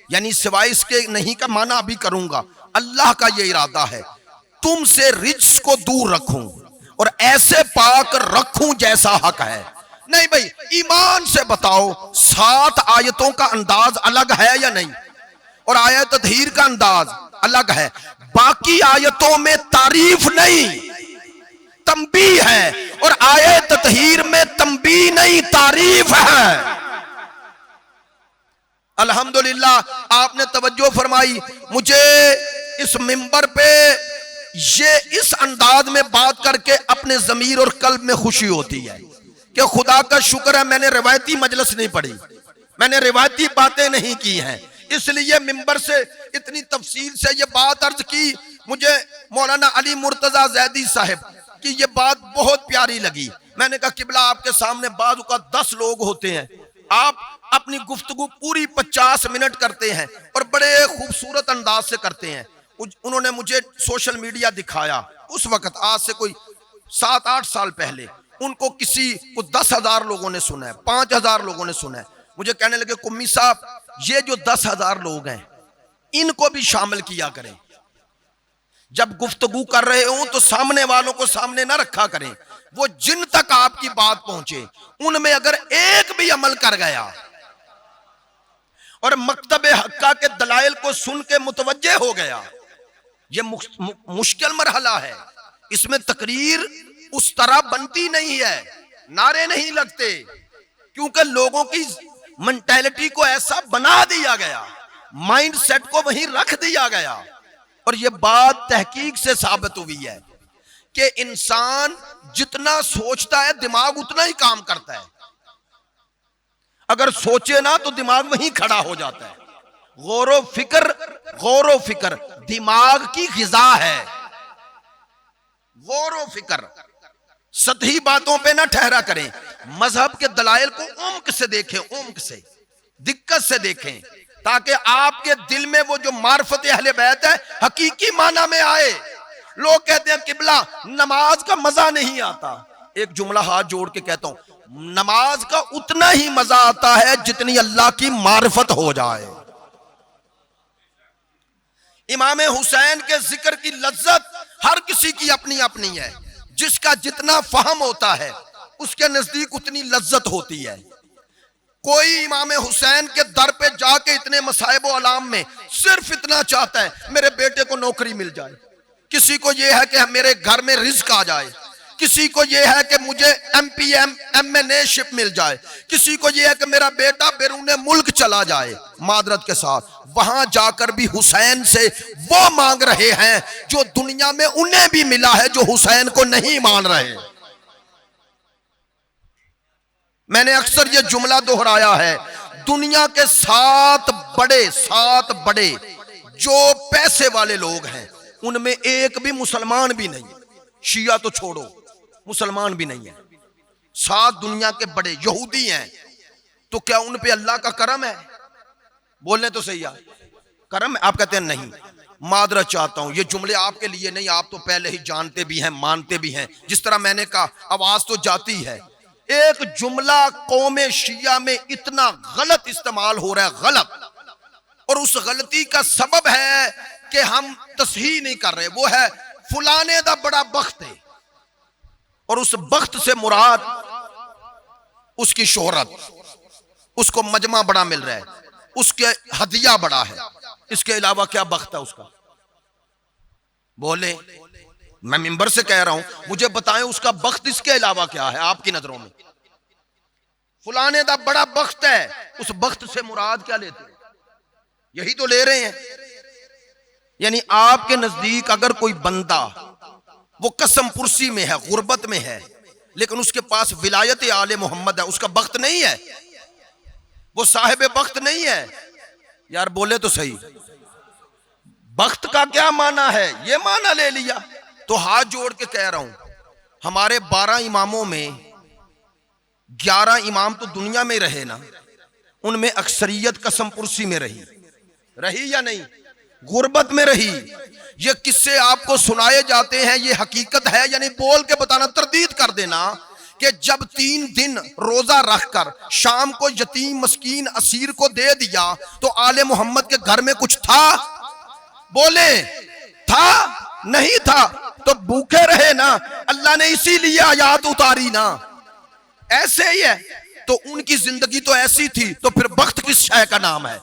यानी सिवाय इसके नहीं का माना अभी करूंगा। अल्लाह का ये इरादा है तुमसे रिज्स को दूर रखूं और ऐसे पाक रखूं जैसा हक है। नहीं भाई, ईमान से बताओ, 7 आयतों का अंदाज अलग है या नहीं? और आयत तहीर का अंदाज अलग है। बाकी आयतों में तारीफ नहीं, तंबी है, और आयत तहीर में तंबी नहीं, तारीफ है। अल्हम्दुलिल्लाह, आपने तवज्जो फरमाई। मुझे इस मिंबर पे ये इस अंदाज में बात करके अपने ज़मीर और कल्ब में खुशी होती है कि खुदा का शुक्र है मैंने रिवायती मजलिस नहीं पढ़ी, मैंने रिवायती बातें नहीं की हैं। इसलिए मिंबर से इतनी तफसील से ये बात अर्ज की। मुझे मौलाना अली मुर्तजा जैदी साहब की ये बात बहुत प्यारी लगी। मैंने कहा किबला, आपके सामने बाजू का 10 लोग होते हैं, आप अपनी गुफ्तगू पूरी 50 मिनट करते हैं और बड़े खूबसूरत अंदाज से करते हैं। उन्होंने मुझे सोशल मीडिया दिखाया उस वक्त, आज से कोई 7-8 साल पहले। उनको किसी को 10,000 लोगों ने सुना है, 5,000 लोगों ने सुना है। मुझे कहने लगे कुम्मी साहब, ये जो 10,000 लोग हैं इनको भी शामिल किया करें। जब गुफ्तगू कर रहे हो तो सामने वालों को सामने ना रखा करें। वो जिन तक आपकी बात पहुंचे उनमें अगर एक भी अमल कर गया और मकतबे हक्का के दलाइल को सुन के मुतवज्जे हो गया, ये मुश्किल मरहला है। इसमें तकरीर उस तरह बनती नहीं है, नारे नहीं लगते, क्योंकि लोगों की मेंटालिटी को ऐसा बना दिया गया, माइंड सेट को वहीं रख दिया गया। और यह बात तहकीक से साबित हुई है कि इंसान जितना सोचता है दिमाग उतना ही काम करता है। अगर सोचे ना तो दिमाग वहीं खड़ा हो जाता है। गौर व फिक्र दिमाग की ग़िज़ा है। गौर व फिक्र, सतही बातों पे ना ठहरा करें, मजहब के दलाइल को उम्क से देखें, उम्क से, दिक्कत से देखें, ताकि आपके दिल में वो जो मार्फत अहले बैत है हकीकी माना में आए। लोग कहते हैं किबला नमाज का मजा नहीं आता। एक जुमला हाथ जोड़ के कहता हूं, नमाज का उतना ही मजा आता है जितनी अल्लाह की मार्फत हो जाए। इमाम हुसैन के जिक्र की लज्जत हर किसी की अपनी अपनी है। जिसका जितना फहम होता है उसके नजदीक उतनी लज्जत होती है। कोई इमाम हुसैन के दर पे जाके इतने मसाइब व अलाम में सिर्फ इतना चाहता है मेरे बेटे को नौकरी मिल जाए, किसी को यह है कि मेरे घर में रिज्क आ जाए, किसी को यह है कि मुझे MPM शिप मिल जाए, किसी को यह है कि मेरा बेटा बैरून मुल्क चला जाए। मादरत के साथ वहां जाकर भी हुसैन से वो मांग रहे हैं जो दुनिया में उन्हें भी मिला है, जो हुसैन को नहीं मान रहे। मैंने अक्सर ये जुमला दोहराया है, दुनिया के 7 बड़े जो पैसे वाले लोग हैं उनमें एक भी मुसलमान भी नहीं, शिया तो छोड़ो, मुसलमान भी नहीं है। 7 दुनिया के बड़े यहूदी हैं, तो क्या उन पे अल्लाह का करम है? बोलने तो सही है, करम है? आप कहते हैं नहीं। मादरत चाहता हूं, ये जुमले आपके लिए नहीं, आप तो पहले ही जानते भी हैं, मानते भी हैं। जिस तरह मैंने कहा आवाज तो जाती है। एक जुमला कौम शिया में इतना गलत इस्तेमाल हो रहा है, गलत, और उस गलती का सबब है कि हम तस्हीह नहीं कर रहे। वो है फुलाने दा बड़ा बख्त है, और उस बख्त से मुराद उसकी शोहरत, उसको मजमा बड़ा मिल रहा है, उसके हदिया बड़ा है, इसके अलावा क्या बख्त है उसका? बोले, मैं मिंबर से कह रहा हूं, मुझे बताएं उसका बख्त इसके अलावा क्या है आपकी नजरों में? फुलाने दा बड़ा बख्त है, उस बख्त से मुराद क्या लेते हैं? यही तो ले रहे हैं। यानी आपके नजदीक अगर कोई बंदा वो कसम पुरसी में है, गुर्बत में है, लेकिन उसके पास विलायत आले मोहम्मद है, उसका बख्त नहीं है, वो साहिब बख्त नहीं है। यार बोले तो सही, बख्त का क्या माना है? ये माना ले लिया। तो हाथ जोड़ के कह रहा हूं, हमारे 12 इमामों में 11 इमाम तो दुनिया में रहे ना, उनमें अक्सरियत कसम पुरसी में रही या नहीं? गुर्बत में रही। ये किस्से आपको सुनाए जाते हैं, ये हकीकत है, यानी बोल के बताना, तरदीद कर देना कि जब 3 दिन रोजा रखकर शाम को यतीम मस्कीन असीर को दे दिया तो आले मोहम्मद के घर में कुछ था? बोले था? नहीं था, तो भूखे रहे ना, अल्लाह ने इसीलिए आयात उतारी ना। ऐसे ही है, तो उनकी जिंदगी तो ऐसी थी, तो फिर बख्त किस शय का नाम है?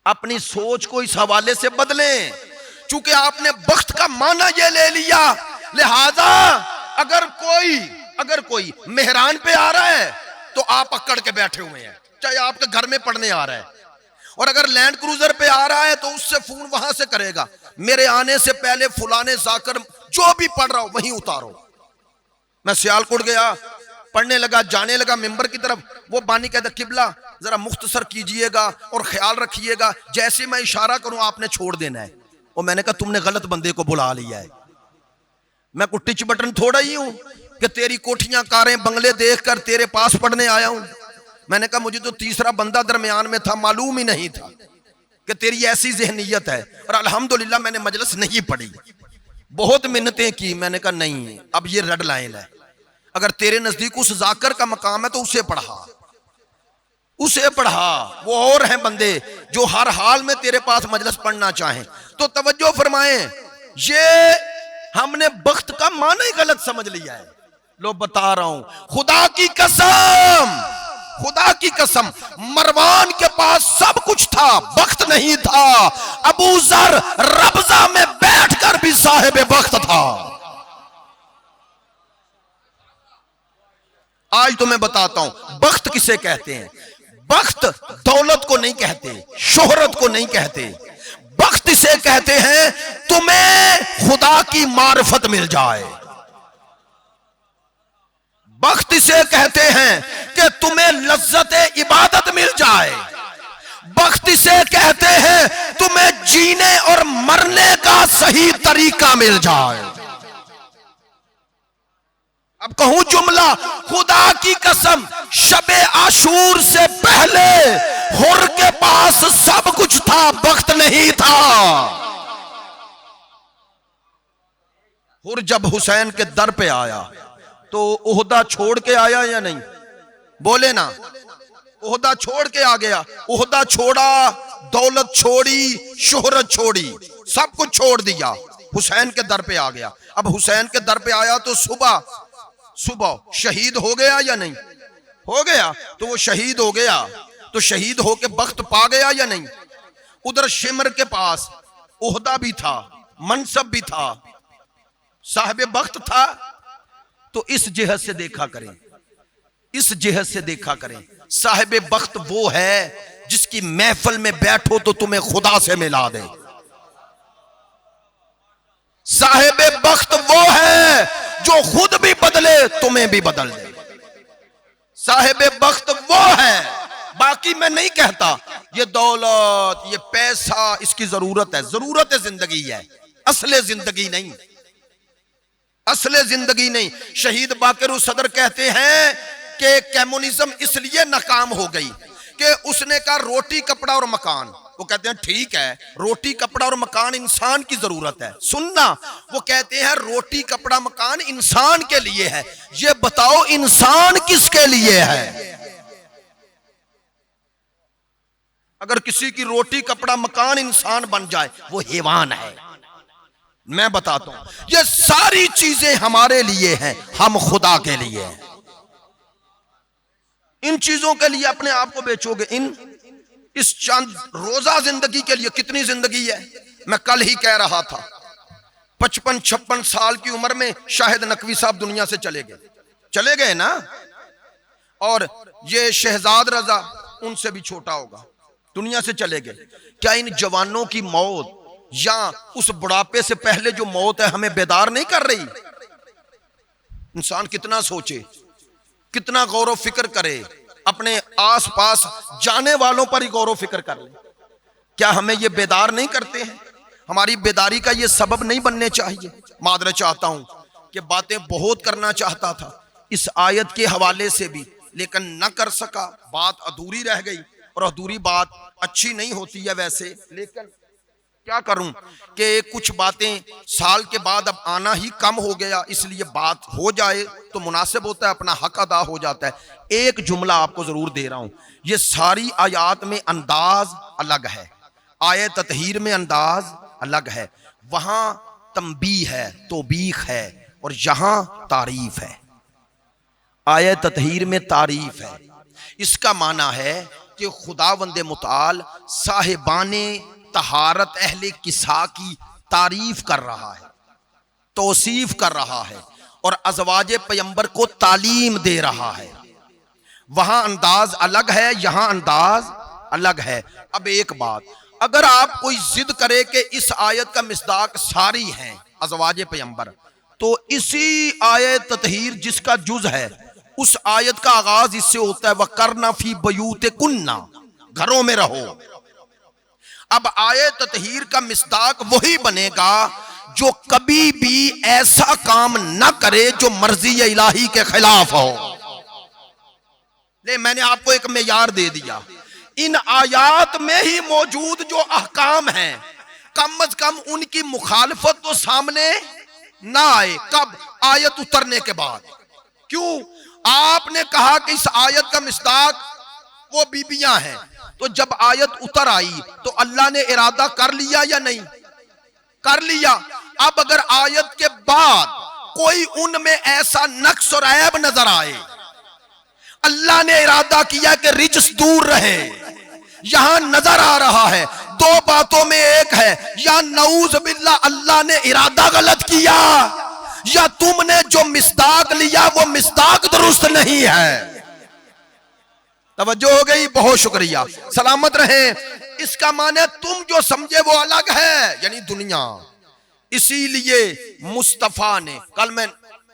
अपनी सोच को इस हवाले से बदलें। चूंकि आपने बख्त का माना ये ले लिया, लिहाजा अगर कोई मेहरान पे आ रहा है तो आप अकड़ के बैठे हुए हैं, चाहे आपके घर में पढ़ने आ रहा है, और अगर लैंड क्रूजर पे आ रहा है तो उससे फोन वहां से करेगा, मेरे आने से पहले फुलाने जाकर जो भी पढ़ रहा हो वहीं उतारो। मैं सियालकोट गया, पढ़ने लगा, जाने लगा मिंबर की तरफ, वो बानी कहता किबला जरा मुख्तसर कीजिएगा और ख्याल रखिएगा, जैसे मैं इशारा करूं आपने छोड़ देना है। और मैंने कहा तुमने गलत बंदे को बुला लिया है, मैं कोई टिच बटन थोड़ा ही हूं कि तेरी कोठियां कारें बंगले देखकर तेरे पास पढ़ने आया हूं। मैंने कहा मुझे तो तीसरा बंदा दरमियान में था, मालूम ही नहीं था कि तेरी ऐसी ज़हनियत है। और अल्हम्दुलिल्लाह मैंने मजलिस नहीं पढ़ी, बहुत मिन्नतें की, मैंने कहा नहीं, अब ये रेड लाइन है, अगर तेरे नजदीक उस जाकर का मकाम है तो उसे पढ़ा। वो और हैं बंदे जो हर हाल में तेरे पास मजलिस पढ़ना चाहें। तो तवज्जो फरमाएं, ये हमने बख्त का माना ही गलत समझ लिया है। लो बता रहा हूं, खुदा की कसम मरवान के पास सब कुछ था, बख्त नहीं था। अबू जर रबजा में बैठकर भी साहिब बख्त था। आज तो मैं बताता हूं बख्त किसे कहते हैं। बख्त दौलत को नहीं कहते, शोहरत को नहीं कहते, बख्त इसे कहते हैं तुम्हें खुदा की मारिफत मिल जाए। बख्त इसे कहते हैं कि तुम्हें लज्जत इबादत मिल जाए। बख्त इसे कहते हैं तुम्हें जीने और मरने का सही तरीका मिल जाए। अब कहूं जुमला, खुदा की कसम, शबे आशूर से पहले हुर के पास सब कुछ था, बख्त नहीं था। हुर जब हुसैन के दर पे आया तो ओहदा छोड़ के आया या नहीं? बोले ना, ओहदा छोड़ के आ गया। ओहदा छोड़ा, दौलत छोड़ी, शोहरत छोड़ी, सब कुछ छोड़ दिया, हुसैन के दर पे आ गया। अब हुसैन के दर पे आया तो सुबह शहीद हो गया या नहीं? हो गया। तो वो शहीद हो गया तो शहीद होके बख्त पा गया या नहीं? उधर शिमर के पास ओहदा भी था, मनसब भी था, साहिब बख्त था। तो इस जिहत से देखा करें, इस जिहत से देखा करें, साहिब बख्त वो है जिसकी महफिल में बैठो तो तुम्हें खुदा से मिला दे। साहिब बख्त वो है जो खुद भी बदले तुम्हें भी बदल दे। साहिब बख्त वो है, बाकी मैं नहीं कहता ये दौलत, ये पैसा, इसकी जरूरत है, जरूरत जिंदगी है, असले जिंदगी नहीं, असले जिंदगी नहीं। शहीद बाकिर सदर कहते हैं कि कम्युनिज्म इसलिए नाकाम हो गई कि उसने कहा रोटी कपड़ा और मकान। वो कहते हैं ठीक है, रोटी कपड़ा और मकान इंसान की जरूरत है, सुनना। वो कहते हैं रोटी कपड़ा मकान इंसान के लिए है, ये बताओ इंसान किसके लिए है? अगर किसी की रोटी कपड़ा मकान इंसान बन जाए वो हैवान है। मैं बताता हूं, ये सारी चीजें हमारे लिए हैं, हम खुदा के लिए हैं। इन चीजों के लिए अपने आप को बेचोगे? इस चंद रोजा जिंदगी के लिए कितनी जिंदगी है? मैं कल ही कह रहा था 55-56 साल की उम्र में शाहिद नकवी साहब दुनिया से चले गए ना। और ये शहजाद रजा उनसे भी छोटा होगा, दुनिया से चले गए। क्या इन जवानों की मौत या उस बुढ़ापे से पहले जो मौत है हमें बेदार नहीं कर रही? इंसान कितना सोचे, कितना गौर फिक्र करे, अपने आसपास जाने वालों पर ही गौर फिक्र कर ले। क्या हमें ये बेदार नहीं करते हैं? हमारी बेदारी का ये सबब नहीं बनने चाहिए। मादर चाहता हूं कि बातें बहुत करना चाहता था इस आयत के हवाले से भी, लेकिन न कर सका, बात अधूरी रह गई। और अधूरी बात अच्छी नहीं होती है वैसे, लेकिन क्या करूं कि कुछ बातें साल के बाद अब आना ही कम हो गया, इसलिए बात हो जाए तो मुनासिब होता है, अपना हक अदा हो जाता है। एक जुमला आपको जरूर दे रहा हूं, ये सारी आयात में अंदाज अलग है, आयत ततहीर में अंदाज अलग है। वहां तंबी है, तौबीख है, और यहां तारीफ है। आयत ततहीर में तारीफ है, इसका माना है कि खुदावंद मुताल साहिबाने तहारत अहले किसा की तारीफ कर रहा है, तौसीफ कर रहा है, और अज़वाजे पैगंबर को तालीम दे रहा है। वहां अंदाज अलग है, यहां अंदाज अलग है। अब एक बात, अगर आप कोई जिद करे कि इस आयत का मिस्दाक सारी है अज़वाजे पैगंबर, तो इसी आयत ततहीर जिसका जुज है उस आयत का आगाज इससे होता है वकरना फी बयूते कुन्ना, घरों में रहो। अब आयत ततहीर का मिस्दाक वही बनेगा जो कभी भी ऐसा काम न करे जो मर्जी इलाही के खिलाफ हो। ले, मैंने आपको एक मेयार दे दिया, इन आयात में ही मौजूद जो अहकाम हैं कम अज कम उनकी मुखालफत तो सामने ना आए। कब? आयत उतरने के बाद। क्यों? आपने कहा कि इस आयत का मिस्दाक वो बीबियां हैं, तो जब आयत उतर आई तो अल्लाह ने इरादा कर लिया या नहीं? कर लिया। अब अगर आयत के बाद कोई उनमें ऐसा नक्स और ऐब नजर आए, अल्लाह ने इरादा किया कि रिज्स दूर रहे, यहां नजर आ रहा है, दो बातों में एक है, या नऊज बिल्ला अल्लाह ने इरादा गलत किया, या तुमने जो मिस्दाक लिया वो मिस्दाक दुरुस्त नहीं है। तवज्जो हो गई? बहुत शुक्रिया, सलामत रहें। इसका माने तुम जो समझे वो अलग है, यानी दुनिया। इसीलिए मुस्तफा ने, कल मैं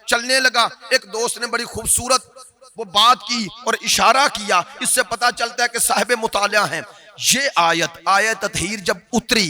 चलने लगा। एक दोस्त ने बड़ी खूबसूरत वो बात की और इशारा किया, इससे पता चलता है कि साहिब मुतालिया हैं। ये आयत ततहीर जब उतरी,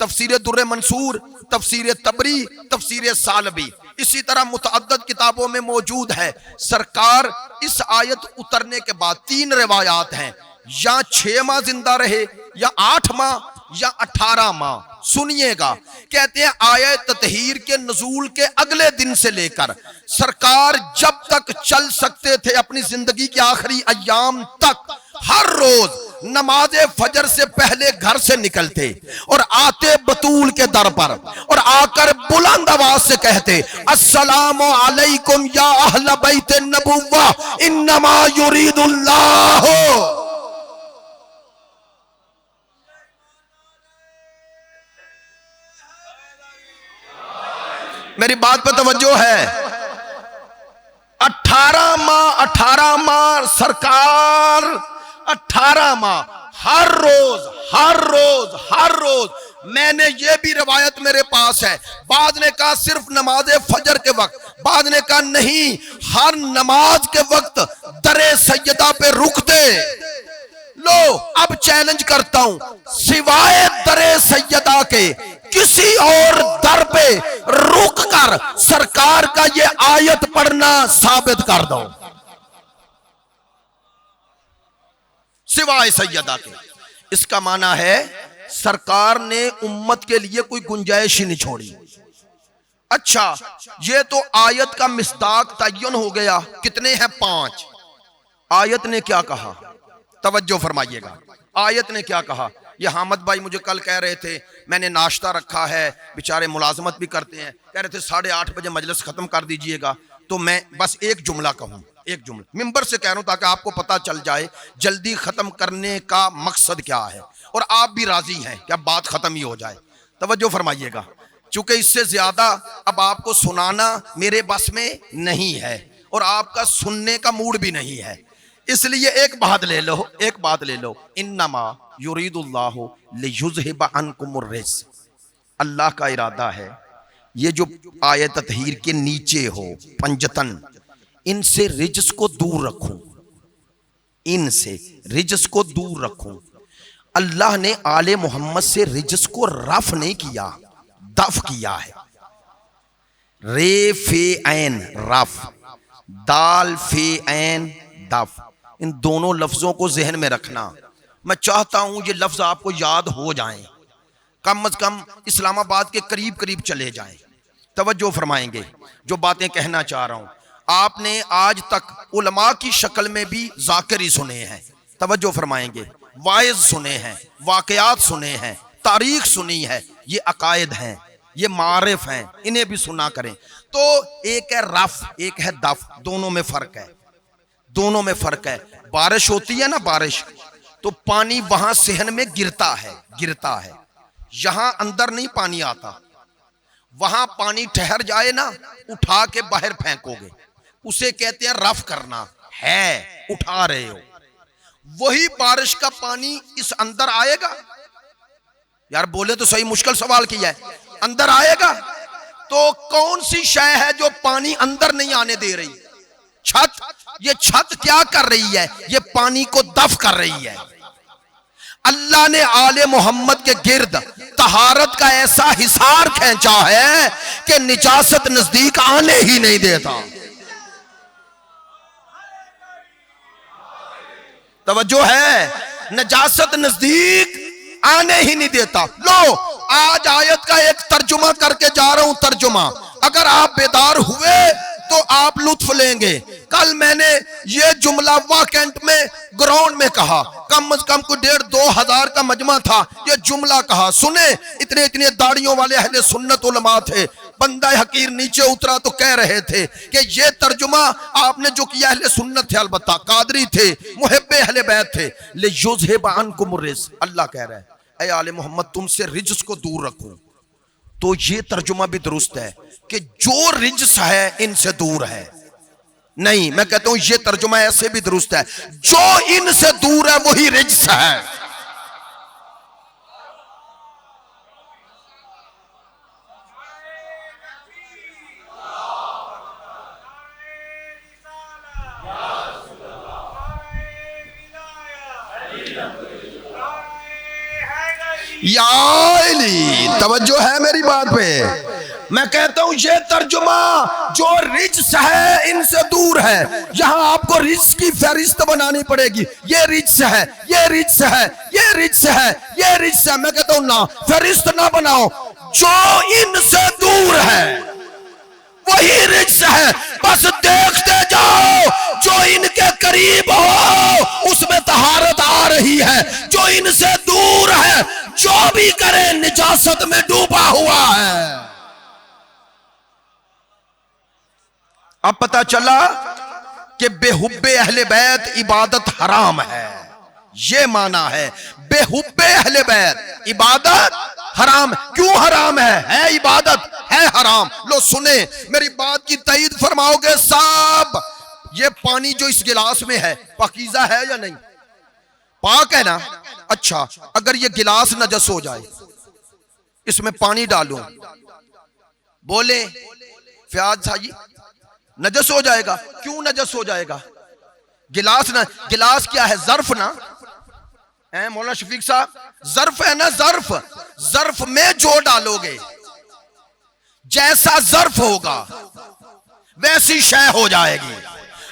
तफसीर दुर्र मंसूर, तफसीर तबरी, तफसीर सालबी, इसी तरह मुतअद्दद किताबों में मौजूद है। सरकार इस आयत उतरने के बाद 3 रिवायात हैं, या 6 माह जिंदा रहे, या 8 माह, या 18 माह। सुनिएगा, कहते हैं आयत ततहीर के नुज़ूल के अगले दिन से लेकर सरकार जब तक चल सकते थे अपनी जिंदगी के आखिरी अय्याम तक, हर रोज नमाज फजर से पहले घर से निकलते और आते बतूल के दर पर और आकर बुलंद आवाज से कहते, अस्सलामु अलैकुम या अहल बैत नबुव्वा इन्नमा युरीदुल्लाह। मेरी बात पर तवज्जो है। 18 माह सरकार, 18 माह हर रोज। मैंने ये भी रवायत मेरे पास है, बाद ने कहा सिर्फ नमाज फजर के वक्त, बाद ने कहा नहीं, हर नमाज के वक्त दरे सैयदा पे रुकते। लो अब चैलेंज करता हूं, सिवाय दरे सैयदा के किसी और दर पे रुक कर सरकार का ये आयत पढ़ना साबित कर दो, सिवाय सैयदा के। इसका माना है सरकार ने उम्मत के लिए कोई गुंजाइश ही नहीं छोड़ी। अच्छा, ये तो आयत का मिस्दाक तय्युन हो गया। कितने हैं? 5। आयत ने क्या कहा, तवज्जो फरमाइएगा। आयत ने क्या कहा? ये हामद भाई मुझे कल कह रहे थे, मैंने नाश्ता रखा है, बेचारे मुलाजमत भी करते हैं, कह रहे थे 8:30 बजे मजलिस खत्म कर दीजिएगा। तो मैं बस एक जुमला कहूं, एक जुमला मिंबर से कह रहा हूं ताकि आपको पता चल जाए जल्दी खत्म करने का मकसद क्या है और आप भी राजी हैं कि अब बात खत्म ही हो जाए। तवज्जो फरमाइएगा, चूंकि इससे ज्यादा अब आपको सुनाना मेरे बस में नहीं है और आपका सुनने का मूड भी नहीं है, इसलिए एक बात ले लो, इन्नमा युरीदुल्लाहु लियुज़हिबा अन्कुमुर रिज्स। अल्लाह का इरादा है ये जो आयत ततहीर के नीचे हो पंजतन, इनसे रिज्स को दूर रखूं, इनसे रिज्स को दूर रखूं। अल्लाह ने आले मोहम्मद से रिज्स को रफ नहीं किया, दफ किया है। रे फे ऐन रफ, दाल फे ऐन दफ, इन दोनों लफ्जों को जहन में रखना। मैं चाहता हूं ये लफ्ज आपको याद हो जाएं, कम से कम इस्लामाबाद के करीब करीब चले जाएं। तवज्जो फरमाएंगे जो बातें कहना चाह रहा हूं। आपने आज तक उलमा की शक्ल में भी जाकिरी सुने हैं, तवज्जो फरमाएंगे, वाइज सुने हैं, वाकयात सुने हैं, तारीख सुनी है, ये अकायद हैं, ये मारिफ हैं, इन्हें भी सुना करें। तो एक है रफ, एक है दफ, दोनों में फर्क है, दोनों में फर्क है। बारिश होती है ना, बारिश, तो पानी वहां सहन में गिरता है, यहां अंदर नहीं पानी आता। वहां पानी ठहर जाए ना, उठा के बाहर फेंकोगे, उसे कहते हैं रफ करना है, उठा रहे हो। वही बारिश का पानी इस अंदर आएगा? यार बोले तो सही, मुश्किल सवाल किया है। अंदर आएगा तो कौन सी शय है जो पानी अंदर नहीं आने दे रही? छत। ये छत क्या कर रही है? ये पानी को दफ कर रही है। अल्लाह ने आले मोहम्मद के गिर्द तहारत का ऐसा हिसार खींचा है कि निजासत नजदीक आने ही नहीं देता। तवज्जो है, नजासत नजदीक आने ही नहीं देता। लो आज आयत का एक तर्जुमा करके जा रहा हूं, तर्जुमा। अगर आप बेदार हुए तो आप लुत्फ लेंगे। कल मैंने ये जुमला वाकंट में ग्राउंड में कहा, कम से कम को 1,500-2 हजार का मजमा था, ये जुमला कहा। सुने, इतने दाढ़ियों वाले अहले सुन्नत उलमा थे, बंदा हकीर नीचे उतरा तो कह रहे थे कि ये तर्जुमा आपने जो किया अहले सुन्नत थे, अलबत्ता कादरी थे, मुहिब्बे अहले बैत थे। ले युज़हिबा अन्कुमुर रिज्स, अल्लाह कह रहा है ऐ आले मोहम्मद तुमसे रिज्स को दूर रखूं। तो ये तर्जुमा भी दुरुस्त है कि जो रिज्स है इनसे दूर है। नहीं, मैं कहता हूं ये तर्जुमा ऐसे भी दुरुस्त है, जो इनसे दूर है वही रिज्स है। याली तवज्जो है मेरी बात पे। मैं कहता हूं ये तर्जुमा जो रिज्स है इनसे दूर है। यहां आपको रिज्स की फहरिस्त बनानी पड़ेगी। ये रिज्स है, ये रिज्स है, ये रिज्स है, ये रिज्स है। मैं कहता हूं ना, फहरिस्त ना बनाओ। जो इनसे दूर है वही रिज्स है। बस देखते जाओ, जो इनके करीब हो उसमें तहारत आ रही है। जो इनसे दूर है जो भी करे निजासत में डूबा हुआ है। अब पता चला कि बेहुब्बे अहले बैत इबादत हराम है। ये माना है बेहुब्बे अहले बैत इबादत हराम। क्यों हराम है इबादत है हराम। लो सुने, मेरी बात की तईद फरमाओगे साहब। ये पानी जो इस गिलास में है पाकीज़ा है या नहीं? पाक है ना? अच्छा, अगर ये गिलास नजस हो जाए, इसमें पानी डालूं, बोले फयाज साजी नजस हो जाएगा। क्यों नजस हो जाएगा? गिलास ना, गिलास क्या है? ज़र्फ ना है मौलाना शफीक साहब, ज़र्फ है ना। ज़र्फ, ज़र्फ में जो डालोगे जैसा ज़र्फ होगा वैसी शय हो जाएगी।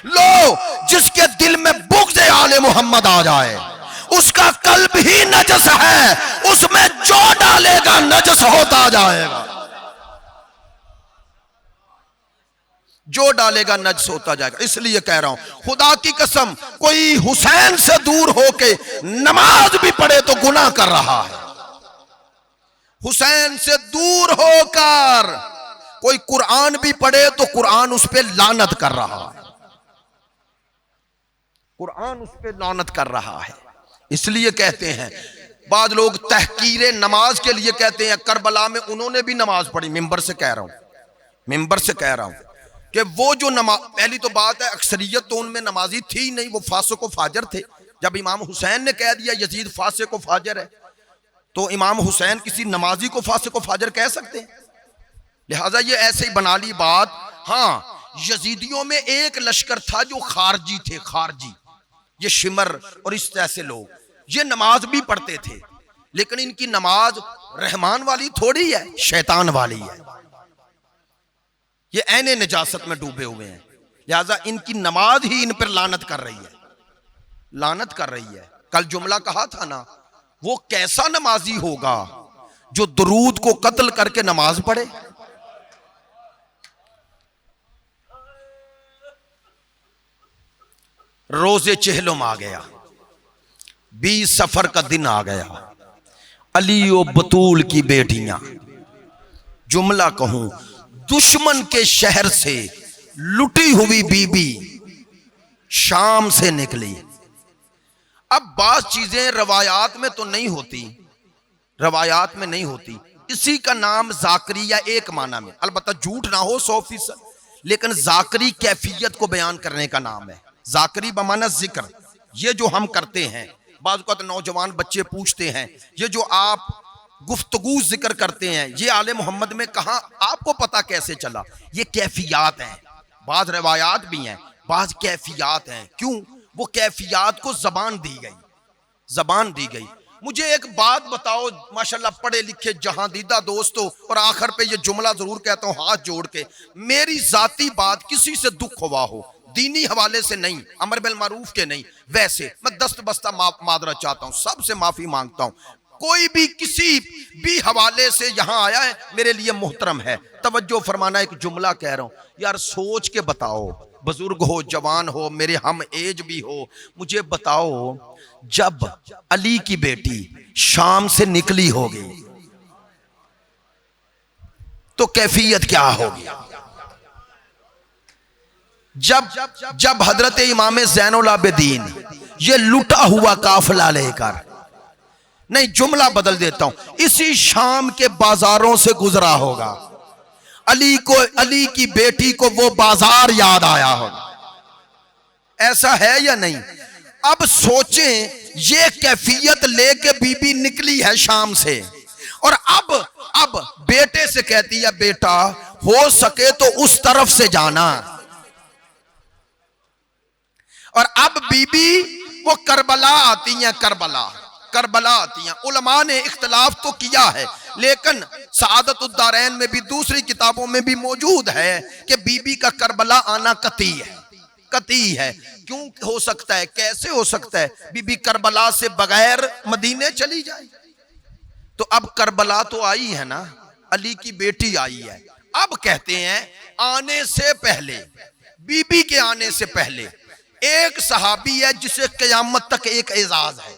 लो, जिसके दिल में बुग़्ज़ आले मोहम्मद आ जाए उसका कल्ब ही नजस है, उसमें जो डालेगा नजस होता जाएगा। जो डालेगा नजस होता जाएगा। इसलिए कह रहा हूं खुदा की कसम, कोई हुसैन से दूर होके नमाज भी पढ़े तो गुनाह कर रहा है। हुसैन से दूर होकर कोई कुरान भी पढ़े तो कुरान उस पर लानत कर रहा है। कुरान उस पर लानत कर रहा है। इसलिए कहते हैं बाद लोग तहकीरे नमाज के लिए कहते हैं करबला में उन्होंने भी नमाज पढ़ी। मिंबर से कह रहा हूं, मिंबर से कह रहा हूं कि वो जो नमाज, पहली तो बात है अक्सरियत तो उनमें नमाजी थी नहीं, वो फासिक व फाजर थे। जब इमाम हुसैन ने कह दिया यजीद फासिक व फाजर है तो इमाम हुसैन किसी नमाजी को फासिक व फाजर कह सकते हैं? लिहाजा ये ऐसे ही बना ली बात। हाँ, यजीदियों में एक लश्कर था जो खारजी थे, खारजी, ये शिमर और इस तरह से लोग, ये नमाज भी पढ़ते थे लेकिन इनकी नमाज रहमान वाली थोड़ी है, शैतान वाली है। ये ऐने निजासत में डूबे हुए हैं। लिहाजा इनकी नमाज ही इन पर लानत कर रही है, लानत कर रही है। कल जुमला कहा था ना, वो कैसा नमाजी होगा जो दुरूद को कत्ल करके नमाज पढ़े। रोजे चहलुम आ गया, 20 सफर का दिन आ गया। अली और बतूल की बेटियां, जुमला कहूं, दुश्मन के शहर से लुटी हुई बीबी शाम से निकली। अब बात चीजें रवायात में तो नहीं होती, रवायात में नहीं होती। इसी का नाम जाकरी या एक माना में, अलबत्ता झूठ ना हो 100%, लेकिन जाकरी कैफियत को बयान करने का नाम है। जाकरी बमाना जिक्र, ये जो हम करते हैं। बाज़ औक़ात नौजवान बच्चे पूछते हैं ये जो आप गुफ्तगू जिक्र करते हैं ये आले मोहम्मद में कहाँ, आपको पता कैसे चला? ये कैफियात हैं, बाज़ रवायात भी हैं, बाज़ कैफियात हैं। क्यों? वो कैफियात को ज़बान दी गई, ज़बान दी गई। मुझे एक बात बताओ माशाल्लाह पढ़े लिखे जहांदीदा दोस्तों, और आखिर पे ये जुमला जरूर कहता हूँ हाथ जोड़ के, मेरी जाती बात किसी से दुख हुआ हो, दीनी हवाले से नहीं, अमर बिल मारूफ के नहीं, वैसे मैं दस्त बस्ता मादरत चाहता हूँ, सबसे माफी मांगता हूँ। कोई भी किसी भी हवाले से यहाँ आया है मेरे लिए मुहतरम है। तवज्जो फरमाना, एक जुमला कह रहा हूँ यार, सोच के बताओ, बुजुर्ग हो, जवान हो, मेरे हम एज भी हो, मुझे बताओ जब अली की बेटी शाम से निकली होगी तो कैफियत क्या होगी? जब हजरत इमाम ज़ैनुल आबिदीन ये लुटा हुआ काफिला लेकर, नहीं जुमला बदल देता हूं, इसी शाम के बाजारों से गुजरा होगा, अली को, अली की बेटी को वो बाजार याद आया होगा। ऐसा है या नहीं? अब सोचें, ये कैफियत लेके बीबी निकली है शाम से, और अब बेटे से कहती है बेटा हो सके तो उस तरफ से जाना, और अब बीबी वो करबला आती हैं, करबला आती हैं। उलमा ने इख्तलाफ तो किया है, लेकिन सआदतुद्दारैन में भी दूसरी किताबों में भी मौजूद है कि बीबी का करबला आना कतई है, कतई है। क्यों हो सकता है, कैसे हो सकता है बीबी करबला से बगैर मदीने चली जाए? तो अब करबला तो आई है ना, अली की बेटी आई है। अब कहते हैं आने से पहले, बीबी के आने से पहले एक सहाबी है जिसे क़यामत तक एक एजाज है,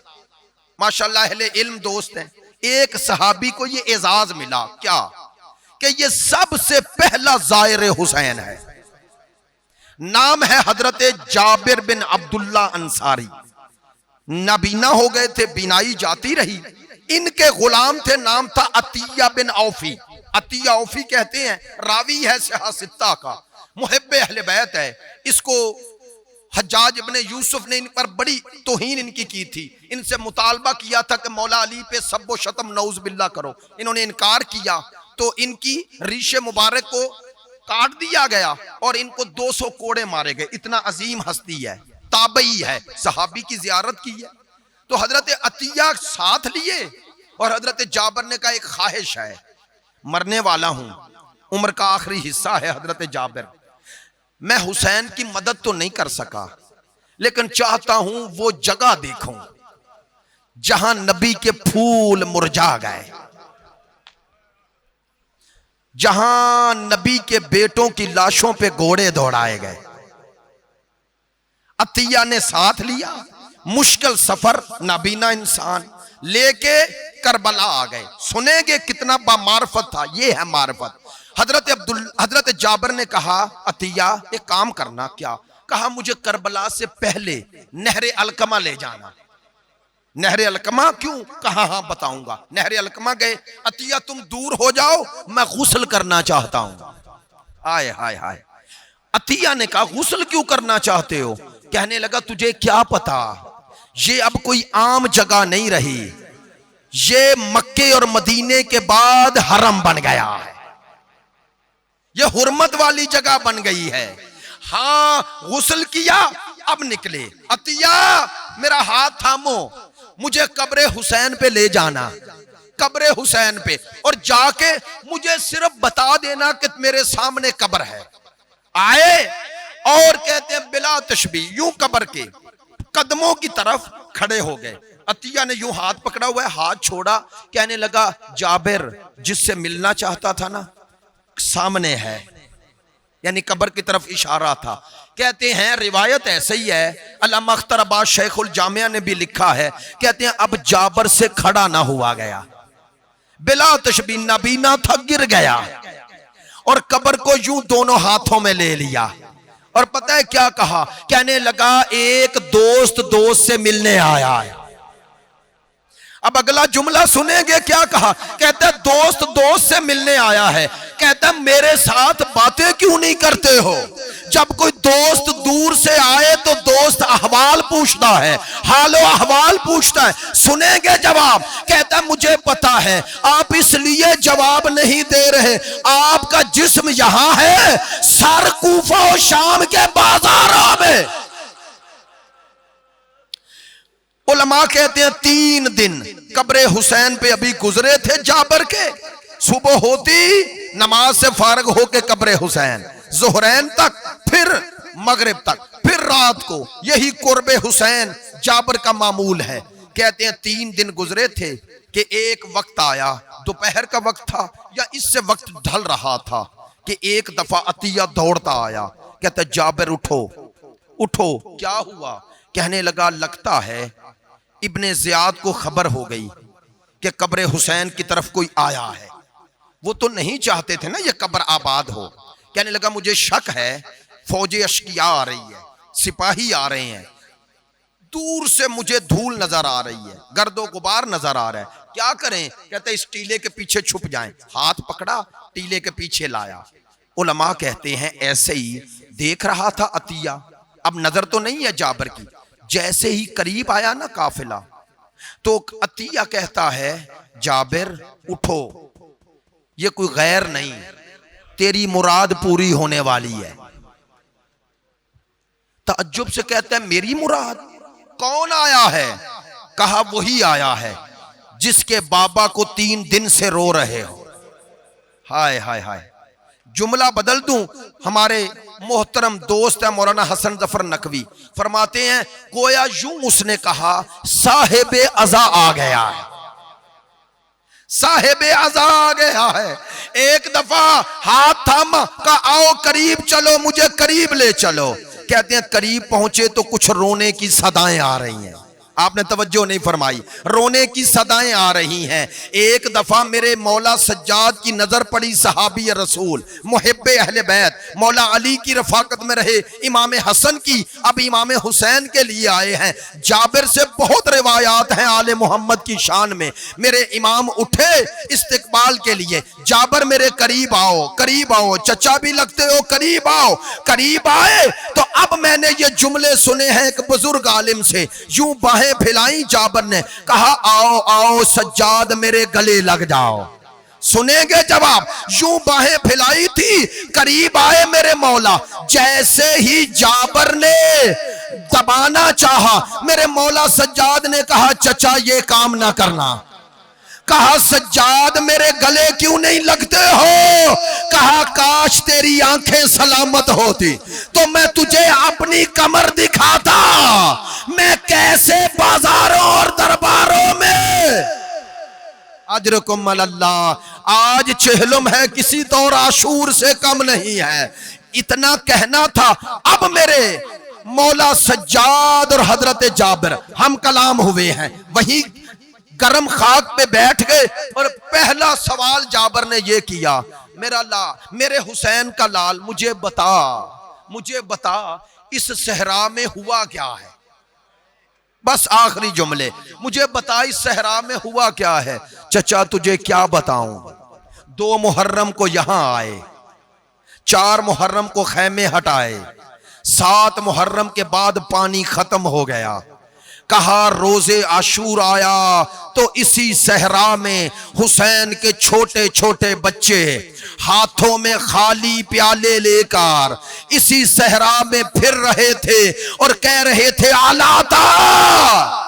माशाल्लाह अहले इल्म दोस्त हैं। एक सहाबी को ये एजाज मिला, क्या कि ये सबसे पहला ज़ायर हुसैन है। नाम है हजरत जाबिर बिन अब्दुल्ला अंसारी। नाबीना हो गए थे, बीनाई जाती रही। इनके गुलाम थे, नाम था अतिया बिन औफी। अतिया औफी कहते हैं, रावी है सिहासित्ता का, मुहिब्बे अहले बैत है। इसको हज्जाज इब्ने यूसुफ ने इन पर बड़ी तौहीन इनकी की थी। इनसे मुतालबा किया था कि मौला अली पे सब्बो शतम नऊज़ बिल्लाह करो। इन्होंने इनकार किया तो इनकी रीशे मुबारक को काट दिया गया और इनको 200 कोड़े मारे गए। इतना अजीम हस्ती है, ताबई है, सहाबी की जियारत की है। तो हजरत अतिया साथ लिए और हजरत जाबर ने कहा एक ख्वाहिश है, मरने वाला हूं, उम्र का आखिरी हिस्सा है हजरत जाबिर, मैं हुसैन की मदद तो नहीं कर सका, लेकिन चाहता हूं वो जगह देखूं जहां नबी के फूल मुरझा गए, जहां नबी के बेटों की लाशों पे घोड़े दौड़ाए गए। अतिया ने साथ लिया, मुश्किल सफर, नाबीना इंसान लेके करबला आ गए। सुनेंगे कितना बामार्फत था, ये है मार्फत। हजरत जाबर ने कहा अतिया एक काम करना, क्या? कहा मुझे करबला से पहले नहरे अलकमा ले जाना। नहरे अलकमा क्यों? कहा हाँ बताऊंगा। नहरे अलकमा गए। अतिया तुम दूर हो जाओ, मैं गुस्ल करना चाहता हूं। हाय हाय हाय। अतिया ने कहा गुस्ल क्यों करना चाहते हो? कहने लगा तुझे क्या पता, ये अब कोई आम जगह नहीं रही, ये मक्के और मदीने के बाद हरम बन गया है, ये हुर्मत वाली जगह बन गई है। हाँ गुस्ल किया, अब निकले। अतिया मेरा हाथ थामो, मुझे कब्रे हुसैन पे ले जाना, कब्रे हुसैन पे, और जाके मुझे सिर्फ बता देना कि मेरे सामने कब्र है। आए और कहते हैं बिला तशबीह, यूं कब्र के कदमों की तरफ खड़े हो गए। अतिया ने यूं हाथ पकड़ा हुआ है, हाथ छोड़ा, कहने लगा जाबिर जिससे मिलना चाहता था ना, सामने है, यानी कब्र की तरफ इशारा था। कहते हैं रिवायत ऐसे ही है, अल्लामा अख्तर अब्बास शेखुल जामिया ने भी लिखा है, कहते हैं अब जाबर से खड़ा ना हुआ गया, बिला तशबीह नबीना था, गिर गया और कब्र को यूं दोनों हाथों में ले लिया। और पता है क्या कहा? कहने लगा एक दोस्त दोस्त से मिलने आया है। अब अगला जुमला सुनेंगे क्या कहा? कहता है दोस्त दोस्त से मिलने आया है। कहता है मेरे साथ बातें क्यों नहीं करते हो? जब कोई दोस्त दूर से आए तो दोस्त अहवाल पूछता है, हालो अहवाल पूछता है। सुनेंगे जवाब। कहता है मुझे पता है आप इसलिए जवाब नहीं दे रहे, आपका जिस्म यहां है, सर कूफा और शाम के बाजारों में। उलमा कहते हैं 3 दिन कब्रे हुसैन पे अभी गुजरे थे जाबर के। सुबह होती नमाज से फारग होके कब्रे हुसैन, जोहरैन तक, फिर मगरिब तक, फिर रात को। यही कुर्बे हुसैन जाबर का मामूल है। कहते हैं 3 दिन गुजरे थे कि एक वक्त आया, दोपहर का वक्त था या इससे वक्त ढल रहा था, कि एक दफा अतिया दौड़ता आया। कहता जाबिर उठो उठो, क्या हुआ? कहने लगा लगता है इब्ने ज़ियाद को खबर हो गई कि कब्र हुसैन की तरफ कोई आया है। वो तो नहीं चाहते थे ना ये कब्र आबाद हो। कहने लगा मुझे शक है, फौजे अश्किया आ रही है, सिपाही आ रहे हैं, दूर से मुझे धूल नजर आ रही है, गर्दो गुबार नजर आ रहा है, क्या करें? कहते इस टीले के पीछे छुप जाएं। हाथ पकड़ा, टीले के पीछे लाया। उलमा कहते हैं ऐसे ही देख रहा था अतिया, अब नजर तो नहीं है जाबर की। जैसे ही करीब आया ना काफिला, तो अतिया कहता है जाबिर उठो, ये कोई गैर नहीं, तेरी मुराद पूरी होने वाली है। तअज्जुब से कहता है मेरी मुराद? कौन आया है? कहा वही आया है जिसके बाबा को 3 दिन से रो रहे हो। हाय हाय हाय। जुमला बदल दूं, हमारे मोहतरम दोस्त है मौलाना हसन जफर नकवी, फरमाते हैं गोया यूं उसने कहा साहिबे अज़ा आ गया है, साहिबे अज़ा आ गया है। एक दफा हाथ थामा का आओ करीब चलो, मुझे करीब ले चलो। कहते हैं करीब पहुंचे तो कुछ रोने की सदाएं आ रही हैं। आपने तवज्जो नहीं फरमाई, रोने की सदाएं आ रही हैं। एक दफा मेरे मौला सज्जाद की नजर पड़ी सहाबी रसूल मुहिब्बे अहले बैत, मौला अली की रफाकत में रहे इमाम हसन की, अब इमाम हुसैन के लिए आए हैं। जाबिर से बहुत रिवायात हैं आले मोहम्मद की शान में। मेरे इमाम उठे इस्तिकबाल के लिए, जाबिर मेरे करीब आओ, करीब आओ, चचा भी लगते हो, करीब आओ। करीब आए तो अब मैंने ये जुमले सुने हैं एक बुजुर्ग आलिम से, यूं बाहें फैलाई जाबिर ने, कहा आओ आओ सज्जाद मेरे गले लग जाओ। सुनेंगे जवाब। यूं बाहें फैलाई थी, करीब आए मेरे मौला, जैसे ही जाबिर ने दबाना चाहा, मेरे मौला सज्जाद ने कहा चचा ये काम ना करना। कहा सज्जाद मेरे गले क्यों नहीं लगते हो? कहा काश तेरी आंखें सलामत होती तो मैं तुझे अपनी कमर दिखाता, मैं कैसे बाजारों और दरबारों में अजरकुम अल्लाह। आज चेहलुम है, किसी तौर आशूर से कम नहीं है। इतना कहना था। अब मेरे मौला सज्जाद और हजरत जाबिर हम कलाम हुए हैं, वही गरम खाक पे बैठ गए और पहला सवाल जाबिर ने ये किया, मेरे हुसैन का लाल मुझे बता इस सहरा में हुआ क्या है? बस आखिरी जुमले, मुझे बता इस सहरा में हुआ क्या है? चचा तुझे क्या बताऊं, 2 मुहर्रम को यहां आए, 4 मुहर्रम को खैमे हटाए, 7 मुहर्रम के बाद पानी खत्म हो गया। कहा रोजे आशूर आया तो इसी सहरा में हुसैन के छोटे छोटे बच्चे हाथों में खाली प्याले लेकर इसी सहरा में फिर रहे थे और कह रहे थे अलाता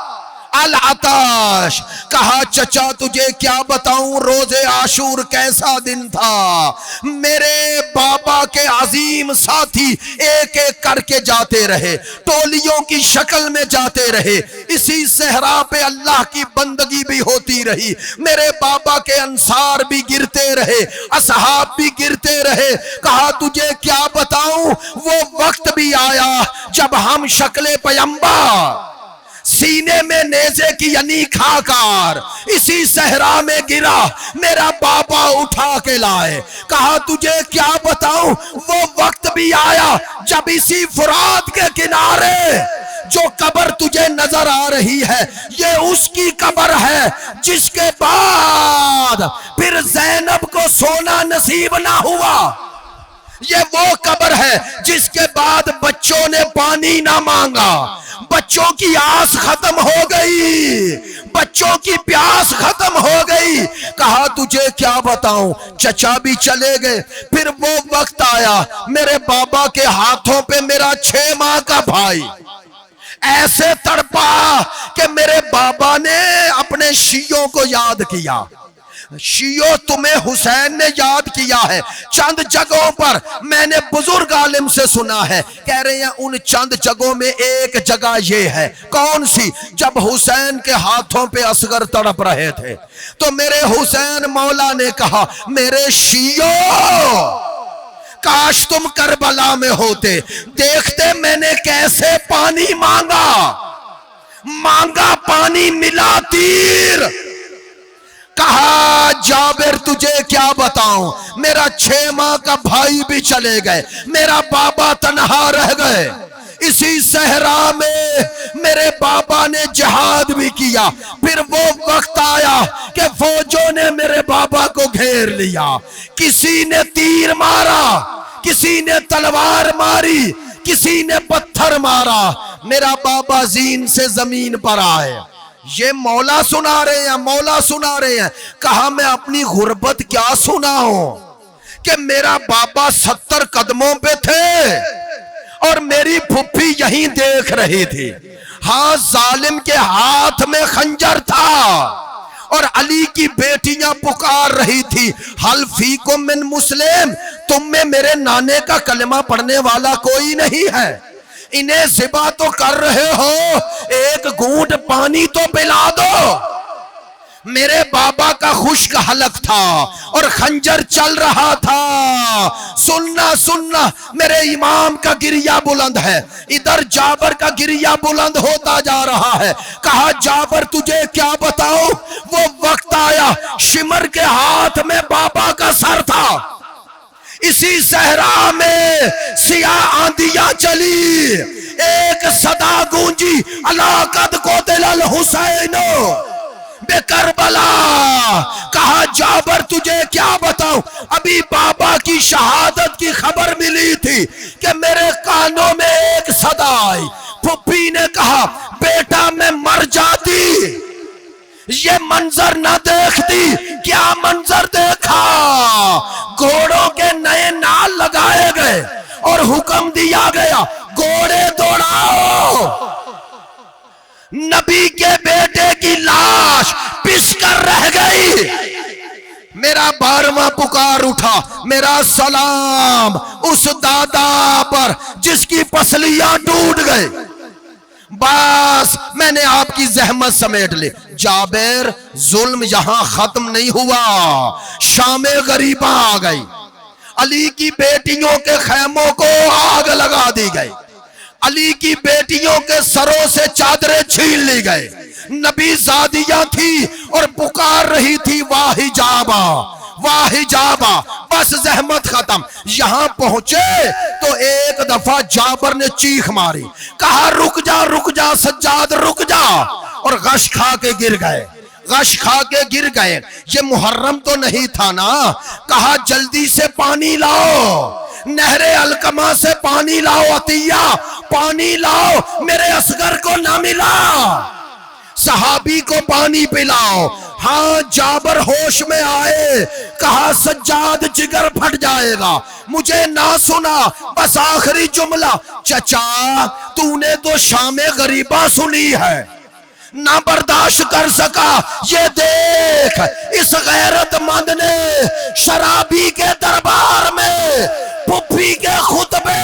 अल आताश। कहा चचा तुझे क्या बताऊं रोजे आशूर कैसा दिन था। मेरे बाबा के अजीम साथी एक एक करके जाते रहे, टोलियों की शक्ल में जाते रहे, इसी सहरा पे अल्लाह की बंदगी भी होती रही। मेरे बाबा के अंसार भी गिरते रहे, असहाब भी गिरते रहे। कहा तुझे क्या बताऊं, वो वक्त भी आया जब हम शक्ले पैगंबर सीने में नेज़े की यानी खाकर इसी सहरा में गिरा, मेरा बाबा उठा के लाए। कहा तुझे क्या बताऊं, वो वक्त भी आया जब इसी फुरात के किनारे जो कब्र तुझे नजर आ रही है ये उसकी कब्र है जिसके बाद फिर ज़ैनब को सोना नसीब ना हुआ। ये वो कब्र है जिसके बाद बच्चों ने पानी ना मांगा, बच्चों की आस खत्म हो गई, बच्चों की प्यास खत्म हो गई। कहा तुझे क्या बताऊं, चचा भी चले गए। फिर वो वक्त आया मेरे बाबा के हाथों पे मेरा 6 माह का भाई ऐसे तड़पा कि मेरे बाबा ने अपने शियों को याद किया। शियो तुम्हें हुसैन ने याद किया है। चंद जगहों पर मैंने बुजुर्ग आलिम से सुना है, कह रहे हैं उन चंद जगहों में एक जगह ये है। कौन सी? जब हुसैन के हाथों पे असगर तड़प रहे थे तो मेरे हुसैन मौला ने कहा मेरे शियो काश तुम करबला में होते, देखते मैंने कैसे पानी मांगा पानी मिला तीर। कहा जाबिर तुझे क्या बताऊं, मेरा 6 माह का भाई भी चले गए, मेरा बाबा तन्हा रह गए। इसी सहरा में मेरे बाबा ने जिहाद भी किया। फिर वो वक्त आया कि फौजों ने मेरे बाबा को घेर लिया, किसी ने तीर मारा, किसी ने तलवार मारी, किसी ने पत्थर मारा। मेरा बाबा जीन से जमीन पर आए। ये मौला सुना रहे हैं, मौला सुना रहे हैं। कहा मैं अपनी गुर्बत क्या सुनाऊं कि मेरा बाबा 70 कदमों पे थे और मेरी फुफ्फी यहीं देख रही थी। हाँ, जालिम के हाथ में खंजर था और अली की बेटियां पुकार रही थी, हल फीकुम मिन मुस्लिम, तुम में मेरे नाने का कलमा पढ़ने वाला कोई नहीं है, इन्हें ज़िबा तो कर रहे हो, एक घूंट पानी तो पिला दो। मेरे बाबा का खुश्क हलक था और खंजर चल रहा था। सुनना सुनना, मेरे इमाम का गिरिया बुलंद है, इधर जाबर का गिरिया बुलंद होता जा रहा है। कहा, जाबर तुझे क्या बताओ, वो वक्त आया शिमर के हाथ में बाबा का सर था, इसी सहरा में सिया आंधियां चली, एक सदा गूंजी, अला कद को दिल हुसैनो बेकरबला। कहा, जाबर तुझे क्या बताऊं, अभी बाबा की शहादत की खबर मिली थी कि मेरे कानों में एक सदा आई। फुप्पी ने कहा, बेटा मैं मर जाती, ये मंजर न देखती। क्या मंजर देखा, घोड़ों के नए नाल लगाए गए और हुक्म दिया गया, घोड़े दौड़ाओ। नबी के बेटे की लाश पिसकर रह गई। मेरा 12वां पुकार उठा, मेरा सलाम उस दादा पर जिसकी पसलियां टूट गए। बस मैंने आपकी जहमत समेट ली। जाबिर, जुल्म यहां खत्म नहीं हुआ, शामे गरीबा आ गई, अली की बेटियों के खैमों को आग लगा दी गई, अली की बेटियों के सरों से चादरें छीन ली गए। नबी जादिया थी और पुकार रही थी, वाह जाबा वाह जाबा। बस जहमत खत्म। यहां पहुंचे तो एक दफा जाबर ने चीख मारी, कहा, रुक जा सज्जाद रुक जा, और गश खा के गिर गए, गश खा के गिर गए। ये मुहर्रम तो नहीं था ना। कहा, जल्दी से पानी लाओ, नहरे अलकमा से पानी लाओ, अतिया पानी लाओ, मेरे असगर को ना मिला, सहाबी को पानी पिलाओ। हाँ, जाबर होश में आए, कहा, सज्जाद जिगर फट जाएगा, मुझे ना सुना, बस आखिरी जुमला, चचा तूने तो शामे गरीबा सुनी है, ना बर्दाश्त कर सका। ये देख, इस गैरतमंद ने शराबी के दरबार में पुप्पी के खुतबे